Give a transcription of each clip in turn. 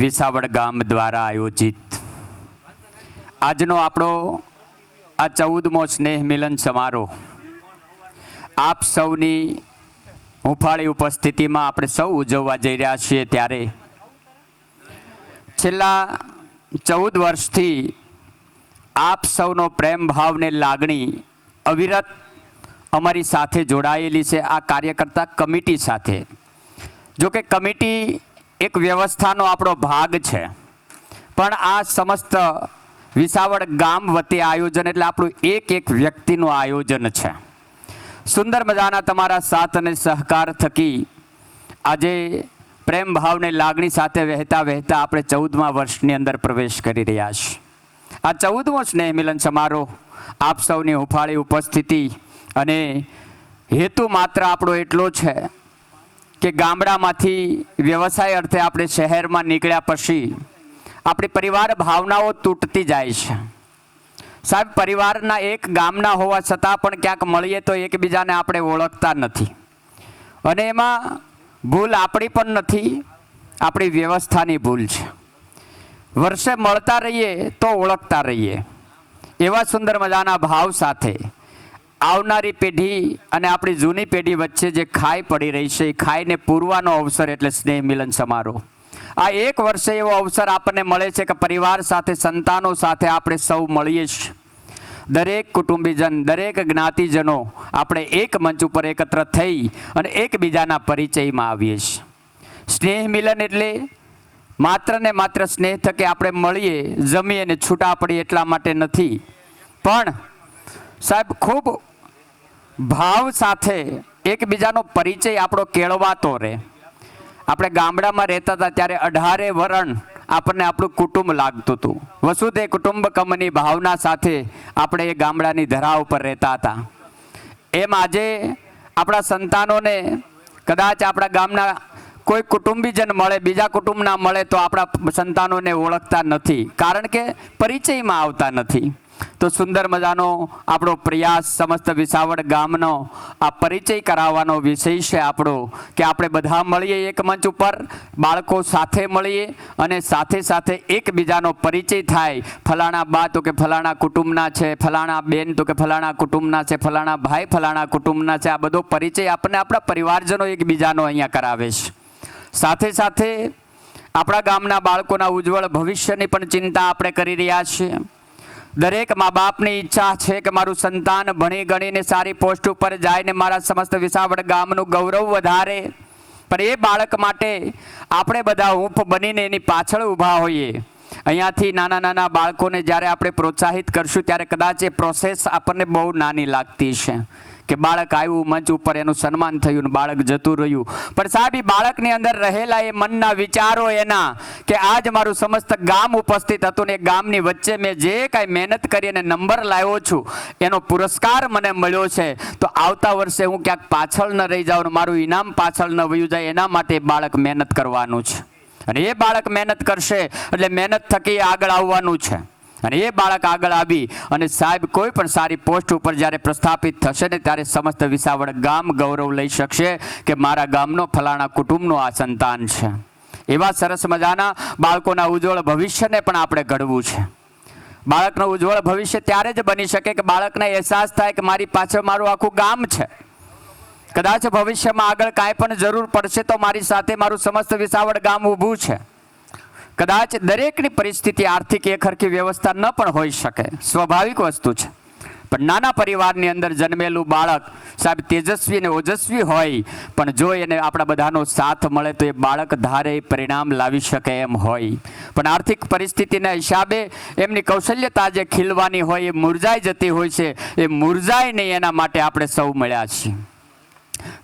વિસાવડ ગામ દ્વારા આયોજિત આજનો આપણો આ 14મો સ્નેહ મિલન સમારોહ આપ સૌની હુંફાળી ઉપસ્થિતિમાં આપણે સૌ ઉજવવા જઈ રહ્યા છીએ ત્યારે છેલ્લા 14 વર્ષથી આપ સૌનો પ્રેમ ભાવને લાગણી અવિરત અમારી સાથે જોડાયેલી છે આ કાર્યકર્તા કમિટી સાથે. જો કે કમિટી એક વ્યવસ્થાનો આપણો ભાગ છે, પણ આ સમસ્ત વિસાવડ ગામ વતી આયોજન એટલે આપણું એક વ્યક્તિનું આયોજન છે. સુંદર મજાના તમારા સાથ અને સહકાર થકી આજે પ્રેમ ભાવને લાગણી સાથે વહેતા વહેતા આપણે 14મા વર્ષની અંદર પ્રવેશ કરી રહ્યા છીએ. આ 14મો સ્નેહ મિલન સમારોહ આપ સૌની હુંફાળી ઉપસ્થિતિ અને હેતુ માત્ર આપણો એટલો છે કે ગામડામાંથી વ્યવસાય અર્થે આપણે શહેરમાં નીકળ્યા પછી આપણી પરિવાર ભાવનાઓ તૂટતી જાય છે. સાહેબ, પરિવારના એક ગામના હોવા છતાં પણ ક્યાંક મળીએ તો એકબીજાને આપણે ઓળખતા નથી, અને એમાં ભૂલ આપણી પણ નથી, આપણી વ્યવસ્થાની ભૂલ છે. વર્ષે મળતા રહીએ તો ઓળખતા રહીએ એવા સુંદર મજાના ભાવ સાથે આવનારી પેઢી અને આપણી જૂની પેઢી વચ્ચે જે ખાઈ પડી રહી છે એ ખાઈને પૂરવાનો અવસર એટલે સ્નેહ મિલન સમારોહ. આ એક વર્ષે એવો અવસર આપણને મળે છે કે પરિવાર સાથે, સંતાનો સાથે આપણે સૌ મળીએ છીએ. દરેક કુટુંબીજન, દરેક જ્ઞાતિજનો આપણે એક મંચ ઉપર એકત્ર થઈ અને એકબીજાના પરિચયમાં આવીએ છીએ. સ્નેહ મિલન એટલે માત્ર ને માત્ર સ્નેહ થકી આપણે મળીએ, જમીએ અને છૂટા પડીએ એટલા માટે નથી, પણ સાહેબ ખૂબ ભાવ સાથે એકબીજાનો પરિચય આપણો કેળવાતો રહે. આપણે ગામડામાં રહેતા હતા ત્યારે 18 વરણ આપણને આપણું કુટુંબ લાગતું હતું. વસુધે કુટુંબકમની ભાવના સાથે આપણે એ ગામડાની ધરા ઉપર રહેતા હતા. એમ આજે આપણા સંતાનોને કદાચ આપણા ગામના કોઈ કુટુંબીજન મળે, બીજા કુટુંબના મળે તો આપણા સંતાનોને ઓળખતા નથી, કારણ કે પરિચયમાં આવતા નથી. તો સુંદર મજાનો આપણો પ્રયાસ સમસ્ત વિસાવડ ગામનો આ પરિચય કરાવવાનો વિષય છે આપણો, કે આપણે બધા મળીએ એક મંચ ઉપર, બાળકો સાથે મળીએ અને સાથે સાથે એકબીજાનો પરિચય થાય. ફલાણા બા તો કે ફલાણા કુટુંબના છે, ફલાણા બેન તો કે ફલાણા કુટુંબના છે, ફલાણા ભાઈ ફલાણા કુટુંબના છે. આ બધો પરિચય આપણને આપણા પરિવારજનો એકબીજાનો અહીંયા કરાવે છે. સાથે સાથે આપણા ગામના બાળકોના ઉજ્જવળ ભવિષ્યની પણ ચિંતા આપણે કરી રહ્યા છીએ. દરેક મા બાપની ઈચ્છા છે કે મારું સંતાન ભણી ગણીને સારી પોસ્ટ ઉપર જાય ને મારા સમસ્ત વિસાવડ ગામનું ગૌરવ વધારે. પણ એ બાળક માટે આપણે બધા હૂંફ બનીને એની પાછળ ઊભા હોઈએ. અહીંયાથી નાના નાના બાળકોને જ્યારે આપણે પ્રોત્સાહિત કરશું ત્યારે કદાચ એ પ્રોસેસ આપણને બહુ નાની લાગતી છે કે બાળક આવ્યું મંચ ઉપર, એનું સન્માન થયું, બાળક જતું રહ્યું. પણ સાહેબ, એ બાળકની અંદર રહેલા એ મનના વિચારો એના કે આજ મારું સમસ્ત ગામ ઉપસ્થિત હતું ને ગામની વચ્ચે મેં જે કાંઈ મહેનત કરી અને નંબર લાવ્યો છું એનો પુરસ્કાર મને મળ્યો છે, તો આવતા વર્ષે હું ક્યાંક પાછળ ન રહી જાઉં, મારું ઇનામ પાછળ ન વયું જાય, એના માટે બાળક મહેનત કરવાનું છે. અને એ બાળક મહેનત કરશે એટલે મહેનત થકી આગળ આવવાનું છે. અને એ બાળક આગળ આવી અને સાહેબ કોઈ પણ સારી પોસ્ટ ઉપર જ્યારે પ્રસ્થાપિત થશે ને ત્યારે સમસ્ત વિસાવડ ગામ ગૌરવ લઈ શકશે કે મારા ગામનો ફલાણા કુટુંબનો આ સંતાન છે. એવા સરસ મજાના બાળકોના ઉજ્જવળ ભવિષ્યને પણ આપણે ઘડવું છે. બાળકનું ઉજ્જવળ ભવિષ્ય ત્યારે જ બની શકે કે બાળકને અહેસાસ થાય કે મારી પાછળ મારું આખું ગામ છે. કદાચ ભવિષ્યમાં આગળ કાંઈ પણ જરૂર પડશે તો મારી સાથે મારું સમસ્ત વિસાવડ ગામ ઊભું છે. કદાચ દરેકની પરિસ્થિતિ આર્થિક એકહરખી વ્યવસ્થા ન પણ હોઈ શકે, સ્વાભાવિક વસ્તુ છે. પણ નાના પરિવારની અંદર જન્મેલું બાળક સાહેબ તેજસ્વી અને ઓજસ્વી હોય, પણ જો એને આપણા બધાનો સાથ મળે તો એ બાળક ધારે પરિણામ લાવી શકે એમ હોય. પણ આર્થિક પરિસ્થિતિના હિસાબે એમની કૌશલ્યતા જે ખીલવાની હોય એ મુરઝાઈ જતી હોય છે. એ મુરઝાય નહીં એના માટે આપણે સૌ મળ્યા છીએ.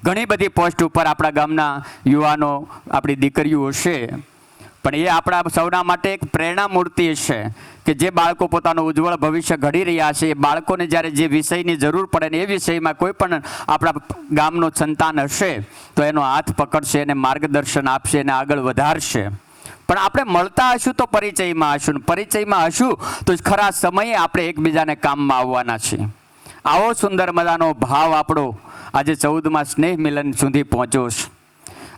ઘણી બધી પોસ્ટ ઉપર આપણા ગામના યુવાનો, આપણી દીકરીઓ છે, પણ એ આપણા સૌના માટે એક પ્રેરણા મૂર્તિ છે કે જે બાળકો પોતાનું ઉજ્જવળ ભવિષ્ય ઘડી રહ્યા છે. એ બાળકોને જ્યારે જે વિષયની જરૂર પડે ને એ વિષયમાં કોઈ પણ આપણા ગામનો સંતાન હશે તો એનો હાથ પકડશે, એને માર્ગદર્શન આપશે, એને આગળ વધારશે. પણ આપણે મળતા હશું તો પરિચયમાં હશું, પરિચયમાં હશું તો ખરા સમયે આપણે એકબીજાને કામમાં આવવાના છીએ. આવો સુંદર મજાનો ભાવ આપણો આજે 14મા સ્નેહ મિલન સુધી પહોંચ્યો છે.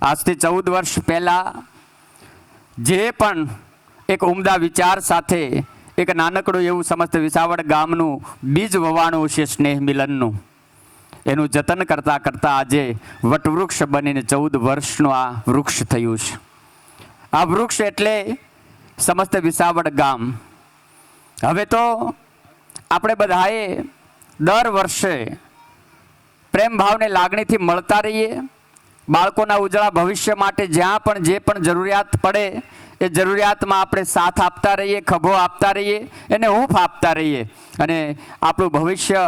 આજથી 14 વર્ષ પહેલાં જે પણ એક ઉમદા વિચાર સાથે એક નાનકડું એવું સમસ્ત વિસાવડ ગામનું બીજ વવાણું છે સ્નેહ મિલનનું, એનું જતન કરતાં કરતાં આજે વટવૃક્ષ બનીને 14 વર્ષનું આ વૃક્ષ થયું છે. આ વૃક્ષ એટલે સમસ્ત વિસાવડ ગામ. હવે તો આપણે બધાએ દર વર્ષે પ્રેમ ભાવને લાગણીથી મળતા રહીએ. બાળકોના ઉજળા ભવિષ્ય માટે જ્યાં પણ જે પણ જરૂરિયાત પડે એ જરૂરિયાતમાં આપણે સાથ આપતા રહીએ, ખભો આપતા રહીએ, એને હૂંફ આપતા રહીએ અને આપણું ભવિષ્ય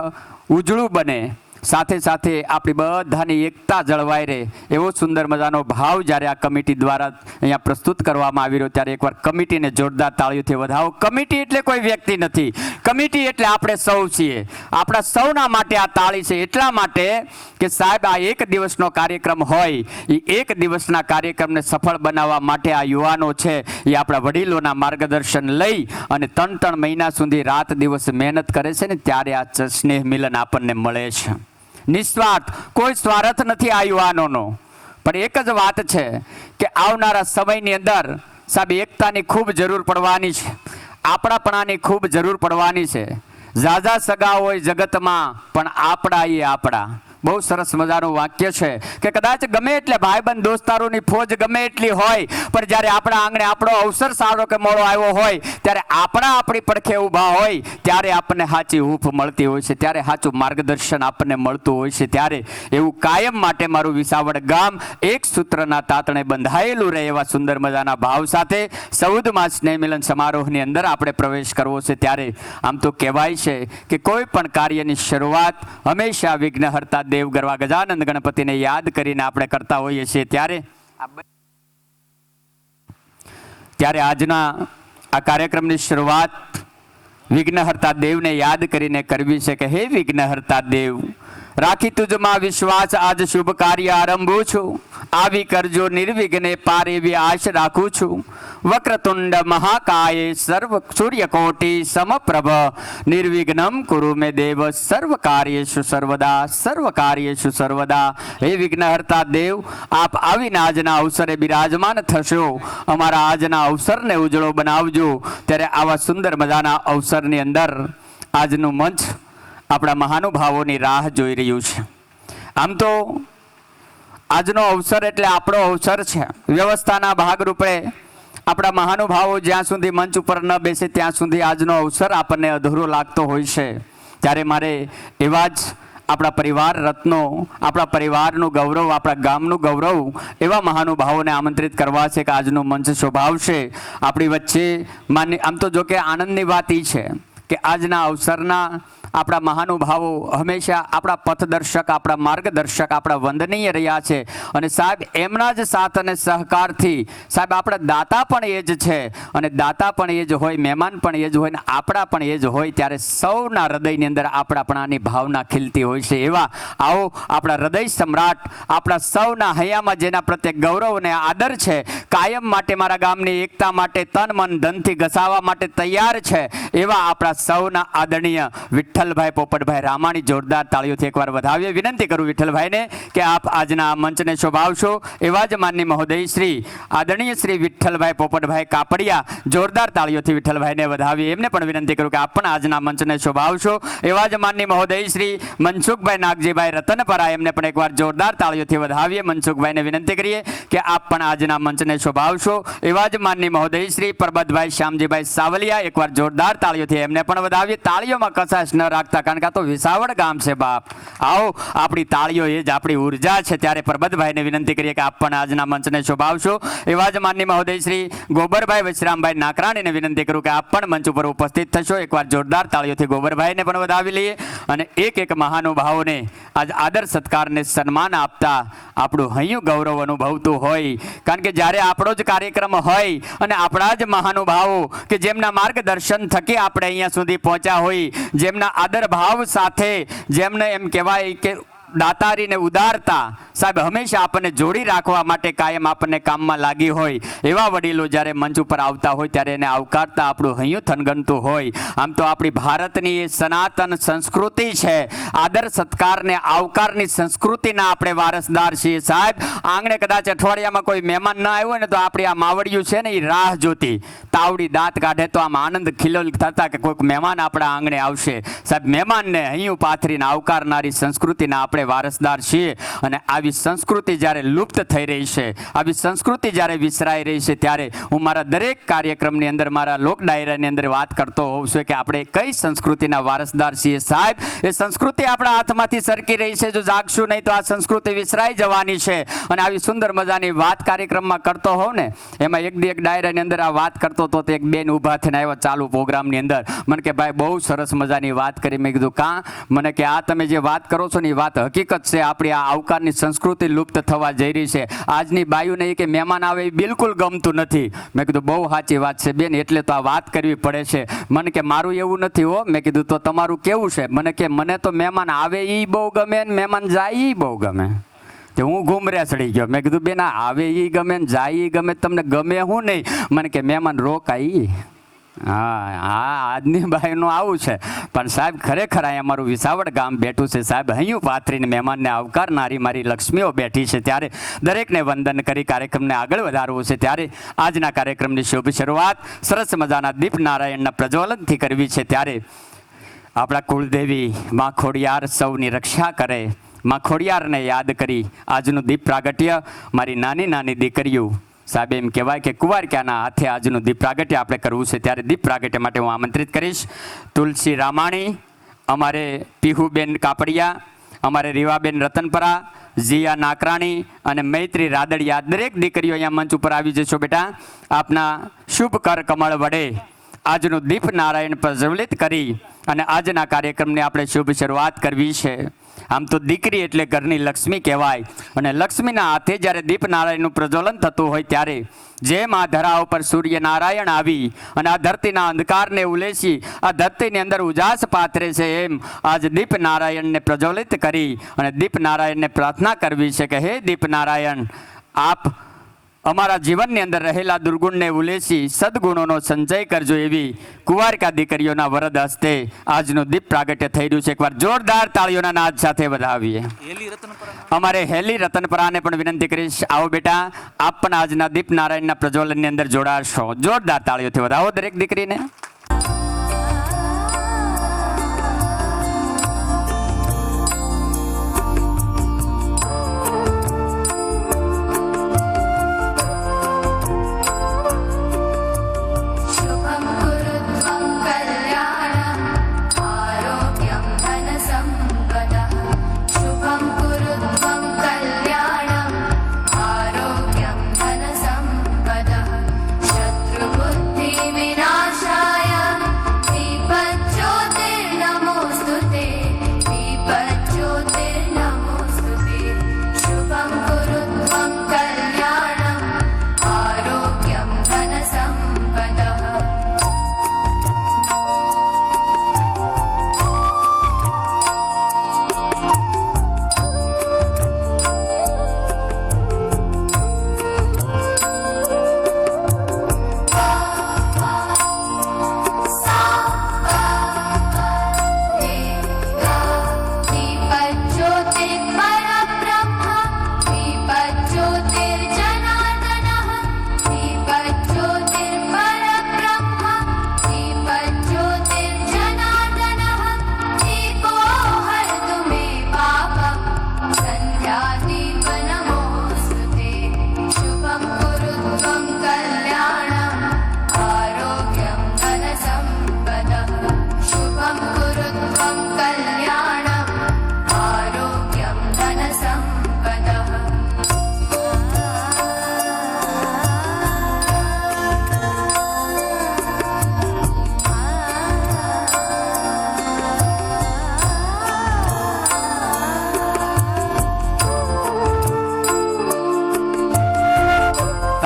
ઉજળું બને. સાથે સાથે આપણી બધાની એકતા જળવાઈ રહે એવો સુંદર મજાનો ભાવ જ્યારે આ કમિટી દ્વારા અહીંયા પ્રસ્તુત કરવામાં આવી રહ્યો, ત્યારે એકવાર કમિટીને જોરદાર તાળીઓથી વધાવો. કમિટી એટલે કોઈ વ્યક્તિ નથી, કમિટી એટલે આપણે સૌ છીએ. આપણા સૌના માટે આ તાળી છે, એટલા માટે કે સાહેબ આ એક દિવસનો કાર્યક્રમ હોય, એ એક દિવસના કાર્યક્રમને સફળ બનાવવા માટે આ યુવાનો છે એ આપણા વડીલોના માર્ગદર્શન લઈ અને 3 મહિના સુધી રાત દિવસ મહેનત કરે છે ને ત્યારે આ સ્નેહ મિલન આપણને મળે છે. નિસ્વાર્થ, કોઈ સ્વાર્થ નથી આ યુવાનોનો. પણ એક જ વાત છે કે આવનારા સમયની અંદર સાહેબ એકતાની ખૂબ જરૂર પડવાની છે, આપણાપણાની ખૂબ જરૂર પડવાની છે. ઝાઝા સગા હોય જગતમાં પણ આપણા એ આપણા. બહુ સરસ મજાનું વાક્ય છે કે કદાચ ગમે એટલે ભાઈબંધ દોસ્તારોની ફોજ ગમે એટલી હોય, પણ જ્યારે આપણા આંગણે આપણો અવસર સારો કે મોડો આવ્યો હોય ત્યારે આપણી પડખે ઊભા હોય ત્યારે આપણને સાચી હૂંફ મળતી હોય છે, ત્યારે સાચું માર્ગદર્શન આપણને મળતું હોય છે. ત્યારે એવું કાયમ માટે મારું વિસાવડ ગામ એક સૂત્રના તાતણે બંધાયેલું રહે એવા સુંદર મજાના ભાવ સાથે 14મા સ્નેહ મિલન સમારોહની અંદર આપણે પ્રવેશ કરવો છે. ત્યારે આમ તો કહેવાય છે કે કોઈ પણ કાર્યની શરૂઆત હંમેશા વિઘ્નહર્તા દેવ ગરવા ગજાનંદ ગણપતિને યાદ કરીને આપણે કરતા હોઈએ છીએ. ત્યારે આજના આ કાર્યક્રમની શરૂઆત વિઘ્નહર્તા દેવને યાદ કરીને કરવી છે કે હે વિઘ્નહર્તા દેવ, રાખી તુજમાં વિશ્વાસ આજ શુભ કાર્ય આરંભું છું. આવી કરજો નિર્વિઘ્ને પાર એવી આશ રાખું છું. વક્રતુંડ મહાકાય સર્વ સૂર્યકોટિ સમપ્રભ નિર્વિઘ્નમ કુરુ મે દેવ સર્વ કાર્યેષુ સર્વદા સર્વ કાર્યેષુ સર્વદા. હે વિઘ્નહર્તા દેવ, આપ આવીને આજના અવસરે બિરાજમાન થશો, અમારા આજના અવસરને ઉજળો બનાવજો. ત્યારે આવા સુંદર મજાના અવસરની અંદર આજનું મંચ આપણા મહાનુભાવોની રાહ જોઈ રહ્યું છે. આમ તો આજનો અવસર એટલે આપણો અવસર છે. વ્યવસ્થાના ભાગરૂપે આપણા મહાનુભાવો જ્યાં સુધી મંચ ઉપર ન બેસે ત્યાં સુધી આજનો અવસર આપણને અધૂરો લાગતો હોય છે. ત્યારે મારે એવા જ આપણા પરિવાર રત્નો, આપણા પરિવારનું ગૌરવ, આપણા ગામનું ગૌરવ એવા મહાનુભાવોને આમંત્રિત કરવા છે કે આજનું મંચ શોભાવશે આપણી વચ્ચે. આમ તો જો કે આનંદની વાત એ છે કે આજના અવસરના આપણા મહાનુભાવો હંમેશા આપણા પથદર્શક, આપણા માર્ગદર્શક, આપણા વંદનીય રહ્યા છે. અને સાહેબ એમના જ સાથ અને સહકારથી સાહેબ આપણા દાતા પણ એ જ છે, અને દાતા પણ એ જ હોય, મહેમાન પણ એ જ હોય, ને આપણા પણ એ જ હોય. ત્યારે સૌના હૃદયની અંદર આપણાપણાની ભાવના ખીલતી હોય છે. એવા આવો આપણા હૃદય સમ્રાટ, આપણા સૌના હૈયામાં જેના પ્રત્યે ગૌરવ અને આદર છે, કાયમ માટે મારા ગામની એકતા માટે તન મન ધનથી ઘસાવા માટે તૈયાર છે, એવા આપણા સૌના આદરણીય વિઠ્ઠલભાઈ પોપટભાઈ રામાણી જોરદાર તાળીઓથી એકવાર વધાવીએ. વિનંતી કરું વિઠ્ઠલભાઈને કે આપ આજના મંચને શોભાવશો. એવા જ માનની મહોદય શ્રી આદરણીય શ્રી વિઠ્ઠલભાઈ પોપટભાઈ કાપડિયા જોરદાર તાળીઓથી વિઠ્ઠલભાઈને વધાવીએ. એમને પણ વિનંતી કરું કે આપ પણ આજના મંચને શોભાવશો. એવા જ માનની મહોદય શ્રી મનસુખભાઈ નાગજીભાઈ રતનપરા, એમને પણ એકવાર જોરદાર તાળીઓથી વધાવીએ. મનસુખભાઈને વિનંતી કરીએ કે આપ પણ આજના મંચને શોભાવશો. એવા જ માનની મહોદય શ્રી પરબતભાઈ શ્યામજીભાઈ સાવલિયા, એકવાર જોરદાર તાળીઓથી એમને પણ વધાવીએ. તાળીઓમાં કશાશ ન રાખતા, કારણ કે આ તો વિસાવડ ગામ છે બાપ. આવો આપણી તાળીઓ એ જ આપણી ઉર્જા છે. ત્યારે પરબતભાઈને વિનંતી કરીએ કે આપ પણ આજના મંચને શોભાવશો. એવા જ માનની મહોદય શ્રી ગોબરભાઈ વશરામભાઈ નાકરાણીને વિનંતી કરું કે આપ પણ મંચ ઉપર ઉપસ્થિત થશો. એકવાર જોરદાર તાળીઓથી ગોબરભાઈને પણ વધાવી લઈએ. અને એક એક મહાનુભાવોને આજ આદર સત્કારને સન્માન આપતા આપણું હૈયું ગૌરવ અનુભવતું હોય. કારણ કે જ્યારે આપણો જ કાર્યક્રમ હોય અને આપણા જ મહાનુભાવો કે જેમના માર્ગદર્શન થકી આપણે અહીંયા સુધી પહોંચ્યા હોય, જેમના આદર ભાવ સાથે, જેમને એમ કહેવાય કે દાતારી ને ઉદારતા સાહેબ હંમેશા આપણને જોડી રાખવા માટે કાયમ આપણને કામમાં લાગી હોય એવા વડીલો જ્યારે મંચ ઉપર આવતા હોય ત્યારે એને આવકારતા આપણું હૈયું થનગનતું હોય. આમ તો આપણી ભારતની એ સનાતન સંસ્કૃતિ છે, આદર સત્કારને આવકારની સંસ્કૃતિના આપણે વારસદાર છીએ સાહેબ. આંગણે કદાચ અઠવાડિયામાં કોઈ મહેમાન ન આવ્યો ને તો આપણી આ માવડિયું છે ને એ રાહ જોતી, તાવડી દાંત કાઢે તો આમ આનંદ ખિલોલ થતા કે કોઈક મહેમાન આપણા આંગણે આવશે. સાહેબ મહેમાનને હૈયું પાથરીને આવકારનારી સંસ્કૃતિના આપણે વારસદાર છીએ. અને આવી સંસ્કૃતિ જ્યારે લુપ્ત થઈ રહી છે, આવી સંસ્કૃતિ જ્યારે વિસરાઈ રહી છે, ત્યારે હું મારા દરેક કાર્યક્રમની અંદર, મારા લોક ડાયરાની અંદર વાત કરતો હોઉં છું કે આપણે કઈ સંસ્કૃતિના વારસદાર છીએ સાહેબ. એ સંસ્કૃતિ આપણા હાથમાંથી સરકી રહી છે. જો જાગશું નહીં તો આ સંસ્કૃતિ વિસરાઈ જવાની છે. અને આવી સુંદર મજાની વાત કાર્યક્રમમાં કરતો હોઉં ને, એમાં એક ડાયરાની અંદર આ વાત કરતો હતો તો એક બેન ઊભા થઈને આવ્યા ચાલુ પ્રોગ્રામની અંદર. મને કે ભાઈ બહુ સરસ મજાની વાત કરી. મેં કીધું કાં? મને કે આ તમે જે વાત કરો છો ને એ વાત હકીકત છે. આપણી આ આવકારની સંસ્કૃતિ લુપ્ત થવા જઈ રહી છે. આજની બાયુને એ કે મહેમાન આવે એ બિલકુલ ગમતું નથી. મેં કીધું બહુ સાચી વાત છે બેન, એટલે તો આ વાત કરવી પડે છે. મને કે મારું એવું નથી હો. મેં કીધું તો તમારું કેવું છે? મને કે મને તો મહેમાન આવે એ બહુ ગમે ને મહેમાન જાય એ બહુ ગમે. તે હું ઘૂમરે ચડી ગયો. મેં કીધું બેન આવે એ ગમે ને જાય એ ગમે, તમને ગમે હું નહીં? મને કે મહેમાન રોકાય. હા હા, આજની બાઈનું આવું છે. પણ સાહેબ ખરેખર અહીંયા અમારું વિસાવડ ગામ બેઠું છે સાહેબ. હૈયું પાથરીને મહેમાનને આવકારનારી મારી લક્ષ્મીઓ બેઠી છે. ત્યારે દરેકને વંદન કરી કાર્યક્રમને આગળ વધારવો છે. ત્યારે આજના કાર્યક્રમની શુભ શરૂઆત સરસ મજાના દીપ નારાયણના પ્રજ્વલનથી કરવી છે. ત્યારે આપણા કુળદેવી માં ખોડિયાર સૌની રક્ષા કરે, માં ખોડિયારને યાદ કરી આજનું દીપ પ્રાગટ્ય મારી નાની નાની દીકરીઓ સાહેબ એમ કહેવાય કે કુંવારિકાના હાથે આજનું દીપ પ્રાગટ્ય આપણે કરવું છે. ત્યારે દીપ પ્રાગટ્ય માટે હું આમંત્રિત કરીશ તુલસી રામાણી, અમારે પીહુબેન કાપડિયા, અમારે રીવાબેન રતનપરા, જીયા નાકરાણી અને મૈત્રી રાદડિયા. દરેક દીકરીઓ અહીંયા મંચ ઉપર આવી જશો બેટા. આપના શુભ કર કમળ વડે આજનું દીપ નારાયણ પ્રજ્વલિત કરી અને આજના કાર્યક્રમની આપણે શુભ શરૂઆત કરવી છે. આમ તો દીકરી એટલે ઘરની લક્ષ્મી કહેવાય. અને લક્ષ્મીના હાથે જ્યારે દીપ નારાયણનું પ્રજ્વલન થતું હોય ત્યારે જેમ આ ધરા ઉપર સૂર્યનારાયણ આવી અને આ ધરતીના અંધકારને ઉલેસી આ ધરતીની અંદર ઉજાસ પાથરે છે, એમ આજ દીપ નારાયણને પ્રજ્વલિત કરી અને દીપ નારાયણને પ્રાર્થના કરવી છે કે હે દીપ નારાયણ, આપ અમારા જીવનની અંદર રહેલા દુર્ગુણને ઉલેસી સદગુણોનો સંચય કરજો. એવી કુંવારિકા દીકરીઓના વરદ હસ્તે આજનું દીપ પ્રાગટ્ય થઈ રહ્યું છે. એકવાર જોરદાર તાળીઓના નાદ સાથે વધાવીએ. અમારે હેલી રતનપરાને પણ વિનંતી કરીશ, આવો બેટા આપ પણ આજના દીપ નારાયણના પ્રજ્વલનની અંદર જોડાશો. જોરદાર તાળીઓથી વધાવો દરેક દીકરીને.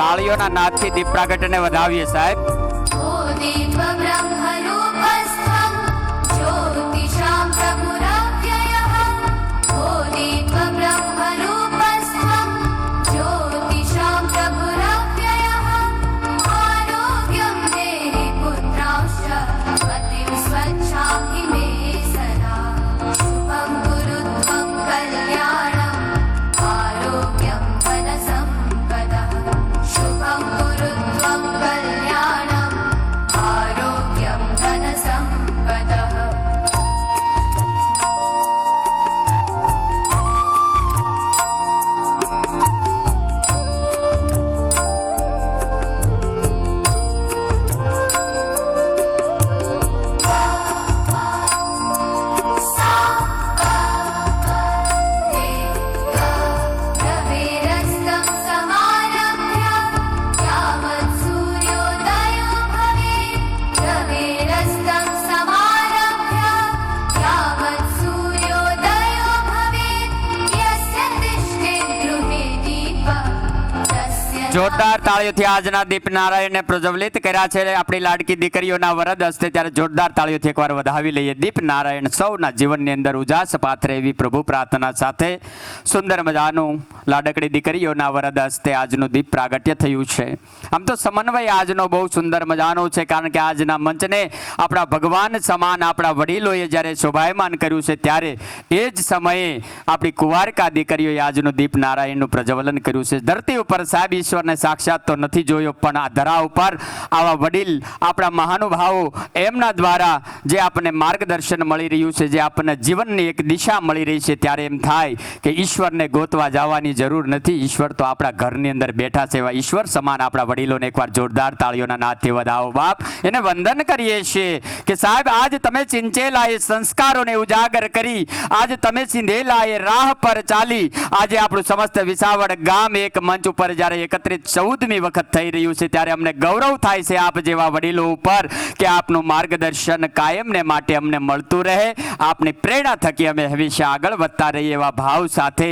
તાળીઓના નાદથી દીપ પ્રાગટ્યને વધાવીએ સાહેબ. જ્યોતિષામ પ્રભુરાવ્યયઃ જોરદાર તાળીઓથી આજના દીપ નારાયણને પ્રજ્વલિત કર્યા છે આપણી લાડકી દીકરીઓના વરદ હસ્તે, ત્યારે જોરદાર તાળીઓથી એકવાર વધાવી લઈએ. દીપ નારાયણ સૌના જીવનની અંદર ઉજાસ પાથરે એવી પ્રભુ પ્રાર્થના સાથે સુંદર મજાનું લાડકડી દીકરીઓના વરદ હસ્તે આજનું દીપ પ્રાગટ્ય થયું છે. આમ તો સમન્વય આજનો બહુ સુંદર મજાનો છે, કારણ કે આજના મંચને આપણા ભગવાન સમાન આપણા વડીલોએ જ્યારે શોભાયમાન કર્યું છે, ત્યારે એ જ સમયે આપણી કુંવારકા દીકરીઓએ આજનું દીપ નારાયણનું પ્રજ્વલન કર્યું છે. ધરતી ઉપર સાહેબ ઈશ્વરને સાક્ષાત તો નથી જોયો, પણ આ ધરા ઉપર આવા વડીલ આપણા મહાનુભાવો એમના દ્વારા જે આપણને માર્ગદર્શન મળી રહ્યું છે, જે આપણને જીવનની એક દિશા મળી રહી છે, ત્યારે એમ થાય કે ઈશ્વરને ગોતવા જવાની જરૂર નથી. ઈશ્વર તો આપણા ઘરની અંદર બેઠા છે. એવા ઈશ્વર સમાન આપણા વડીલોને એકવાર જોરદાર તાળીઓના નાદથી વધાવો બાપ. એને વંદન કરીએ છીએ કે સાહેબ આજ તમે ચિંચેલા એ સંસ્કારોને ઉજાગર કરી, આજ તમે સિંધેલા એ રાહ પર ચાલી, આજે આપણું સમસ્ત વિસાવડ ગામ એક મંચ ઉપર જ્યારે એકત્રિત 14મી વખત થઈ રહ્યું છે, ત્યારે અમને ગૌરવ થાય છે આપ જેવા વડીલો ઉપર કે આપનું માર્ગદર્શન કાયમને માટે અમને મળતું રહે. આપની પ્રેરણા થકી અમે હંમેશા આગળ વધતા રહીએ એવા ભાવ સાથે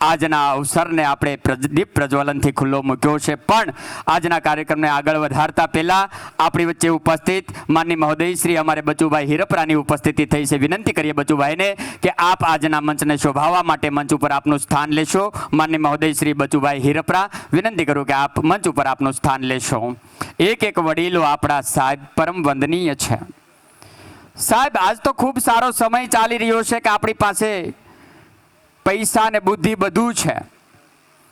આજના અવસરને આપણે દીપ પ્રજ્વલનથી ખુલ્લો મૂક્યો છે. પણ આજના કાર્યક્રમને આગળ વધારતા પહેલા આપણી વચ્ચે ઉપસ્થિત માનની મહોદય શ્રી અમારે બચુભાઈ હિરપરાની ઉપસ્થિતિ થઈ છે. વિનંતી કરીએ બચુભાઈને કે આપ આજના મંચને શોભાવવા માટે મંચ ઉપર આપનું સ્થાન લેશો. માનની મહોદય શ્રી બચુભાઈ હિરપરા, વિનંતી કરું કે આપ મંચ ઉપર આપનું સ્થાન લેશો. એક એક વડીલો આપણા સાહેબ પરમ વંદનીય છે. સાહેબ આજ તો ખૂબ સારો સમય ચાલી રહ્યો છે કે આપણી પાસે પૈસા ને બુદ્ધિ બધું છે,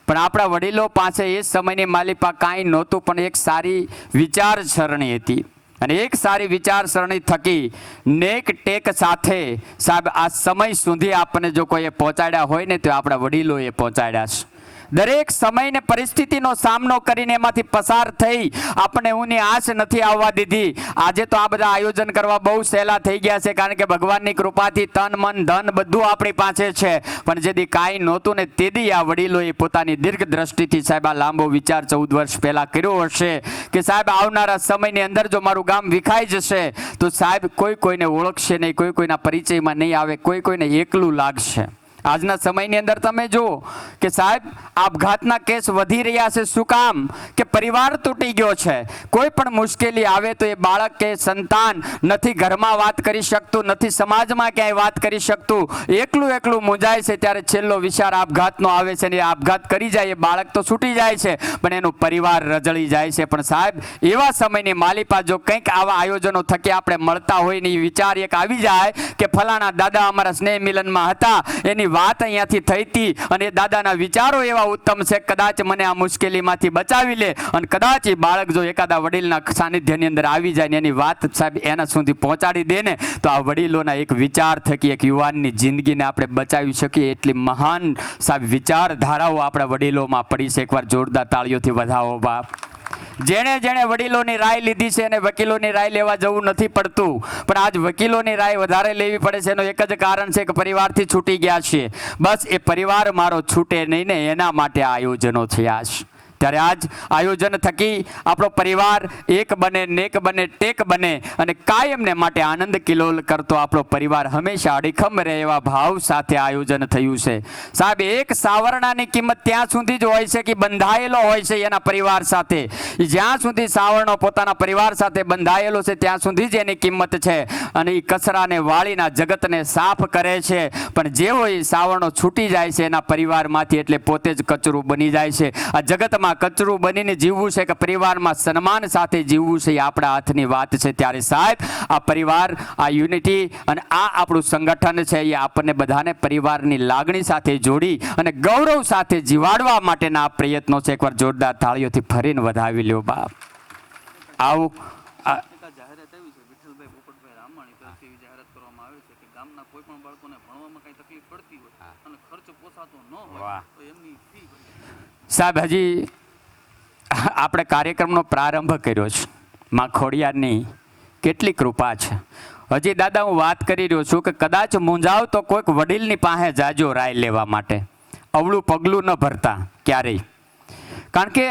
પણ આપણા વડીલો પાસે એ સમયની માલિપા કાંઈ નહોતું, પણ એક સારી વિચારસરણી હતી. અને એક સારી વિચારસરણી થકી નેક ટેક સાથે સાહેબ આ સમય સુધી આપણને જો કોઈએ પહોંચાડ્યા હોય ને તો આપણા વડીલોએ પહોંચાડ્યા છે. દરેક સમયને પરિસ્થિતિનો સામનો કરીને એમાંથી પસાર થઈ આપણને ઊની આશ નથી આવવા દીધી. આજે તો આ બધા આયોજન કરવા બહુ સહેલા થઈ ગયા છે, કારણ કે ભગવાનની કૃપાથી તન મન ધન બધું આપણી પાસે છે. પણ જેથી કાંઈ નહોતું ને તેદી આ વડીલોએ પોતાની દીર્ઘ દ્રષ્ટિથી સાહેબ આ લાંબો વિચાર 14 વર્ષ પહેલા કર્યો હશે કે સાહેબ આવનારા સમયની અંદર જો મારું ગામ વિખાઈ જશે તો સાહેબ કોઈ કોઈને ઓળખશે નહીં, કોઈ કોઈના પરિચયમાં નહીં આવે, કોઈ કોઈને એકલું લાગશે. આજના સમયની અંદર તમે જુઓ કે સાહેબ આપઘાતના કેસ વધી રહ્યા છે. શું કામ? કે પરિવાર તૂટી ગયો છે. કોઈ પણ મુશ્કેલી આવે તો એ બાળક કે સંતાન નથી ઘરમાં વાત કરી શકતું, નથી સમાજમાં ક્યાંય વાત કરી શકતું, એકલું એકલું મૂંઝાય છે. ત્યારે છેલ્લો વિચાર આપઘાતનો આવે છે, અને એ આપઘાત કરી જાય એ બાળક તો છૂટી જાય છે, પણ એનું પરિવાર રજળી જાય છે. પણ સાહેબ એવા સમયની માલિપા જો કંઈક આવા આયોજનો થકી આપણે મળતા હોય ને એ વિચાર એક આવી જાય કે ફલાણા દાદા અમારા સ્નેહ મિલનમાં હતા, એની વાત અહીંયાથી થઈ હતી, અને એ દાદાના વિચારો એવા ઉત્તમ છે, કદાચ મને આ મુશ્કેલીમાંથી બચાવી લે. અને કદાચ એ બાળક જો એકાદા વડીલના સાનિધ્યની અંદર આવી જાય ને એની વાત સાહેબ એના સુધી પહોંચાડી દે ને, તો આ વડીલોના એક વિચાર થકી એક યુવાનની જિંદગીને આપણે બચાવી શકીએ. એટલી મહાન સાહેબ વિચારધારાઓ આપણા વડીલોમાં પડી છે. એકવાર જોરદાર તાળીઓથી વધાવો બાપ. જેણે જેણે વડીલોની રાય લીધી છે અને વકીલોની રાય લેવા જવું નથી પડતું, પણ આજ વકીલોની રાય વધારે લેવી પડે છે. એનું એક જ કારણ છે કે પરિવારથી છૂટી ગયા છીએ. બસ એ પરિવાર મારો છૂટે નહીં ને એના માટે આ આયોજનો થયા છે. ત્યારે આજ આયોજન થકી આપણો પરિવાર એક બને, નેક બને, ટેક બને, અને કાયમને માટે આનંદ કિલોલ કરતો આપણો પરિવાર હંમેશા અડીખમ રહે એવા ભાવ સાથે આયોજન થયું છે. સાહેબ એક સાવરણાની કિંમત ત્યાં સુધી જ હોય છે કે બંધાયેલો હોય છે એના પરિવાર સાથે. જ્યાં સુધી સાવરણો પોતાના પરિવાર સાથે બંધાયેલો છે ત્યાં સુધી જ એની કિંમત છે, અને એ કચરાને વાળીના જગતને સાફ કરે છે. પણ જેવો એ સાવરણો છૂટી જાય છે એના પરિવારમાંથી, એટલે પોતે જ કચરું બની જાય છે. આ જગતમાં કચરું બનીને જીવવું છે કે પરિવારમાં સન્માન સાથે જીવવું છે, એ આપણા હાથની વાત છે. ત્યારે સાહેબ આ પરિવાર, આ યુનિટી અને આ આપણું સંગઠન છે, એ આપણને બધાને પરિવારની લાગણી સાથે જોડી અને ગૌરવ સાથે જીવાડવા માટેના આ પ્રયત્નો છે. એકવાર જોરદાર તાળીઓથી ફરીને વધાવી લ્યો બાપ. આવું સાહેબ હજી આપણે કાર્યક્રમનો પ્રારંભ કર્યો છે. માં ખોડિયારની કેટલી કૃપા છે. હજી દાદા હું વાત કરી રહ્યો છું કે કદાચ મૂંઝાવ તો કોઈક વડીલની પાસે જાજો રાય લેવા માટે. અવળું પગલું ન ભરતા ક્યારેય, કારણ કે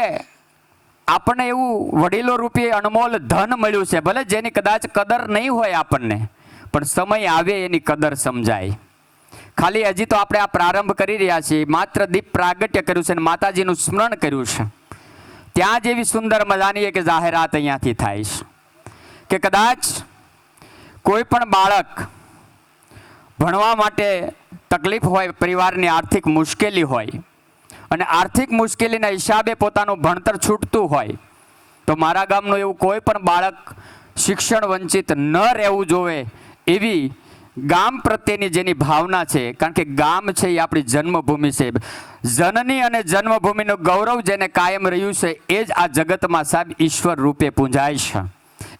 આપણને એવું વડીલો રૂપે અનમોલ ધન મળ્યું છે. ભલે જેની કદાચ કદર નહીં હોય આપણને, પણ સમય આવે એની કદર સમજાય. ખાલી હજી તો આપણે આ પ્રારંભ કરી રહ્યા છીએ, માત્ર દીપ પ્રાગટ્ય કર્યું છે અને માતાજીનું સ્મરણ કર્યું છે. ત્યાં જ એવી સુંદર મજાની એક જાહેરાત અહીંયાથી થાય છે કે કદાચ કોઈ પણ બાળક ભણવા માટે તકલીફ હોય, પરિવારની આર્થિક મુશ્કેલી હોય અને આર્થિક મુશ્કેલીના હિસાબે પોતાનું ભણતર છૂટતું હોય તો મારા ગામનું એવું કોઈ પણ બાળક શિક્ષણ વંચિત ન રહેવું જોવે એવી ગામ પ્રત્યેની જેની ભાવના છે, કારણ કે ગામ છે એ આપણી જન્મભૂમિ છે. જનની અને જન્મભૂમિનું ગૌરવ જેને કાયમ રહ્યું છે એ જ આ જગતમાં સાહેબ ઈશ્વર રૂપે પૂંજાય છે.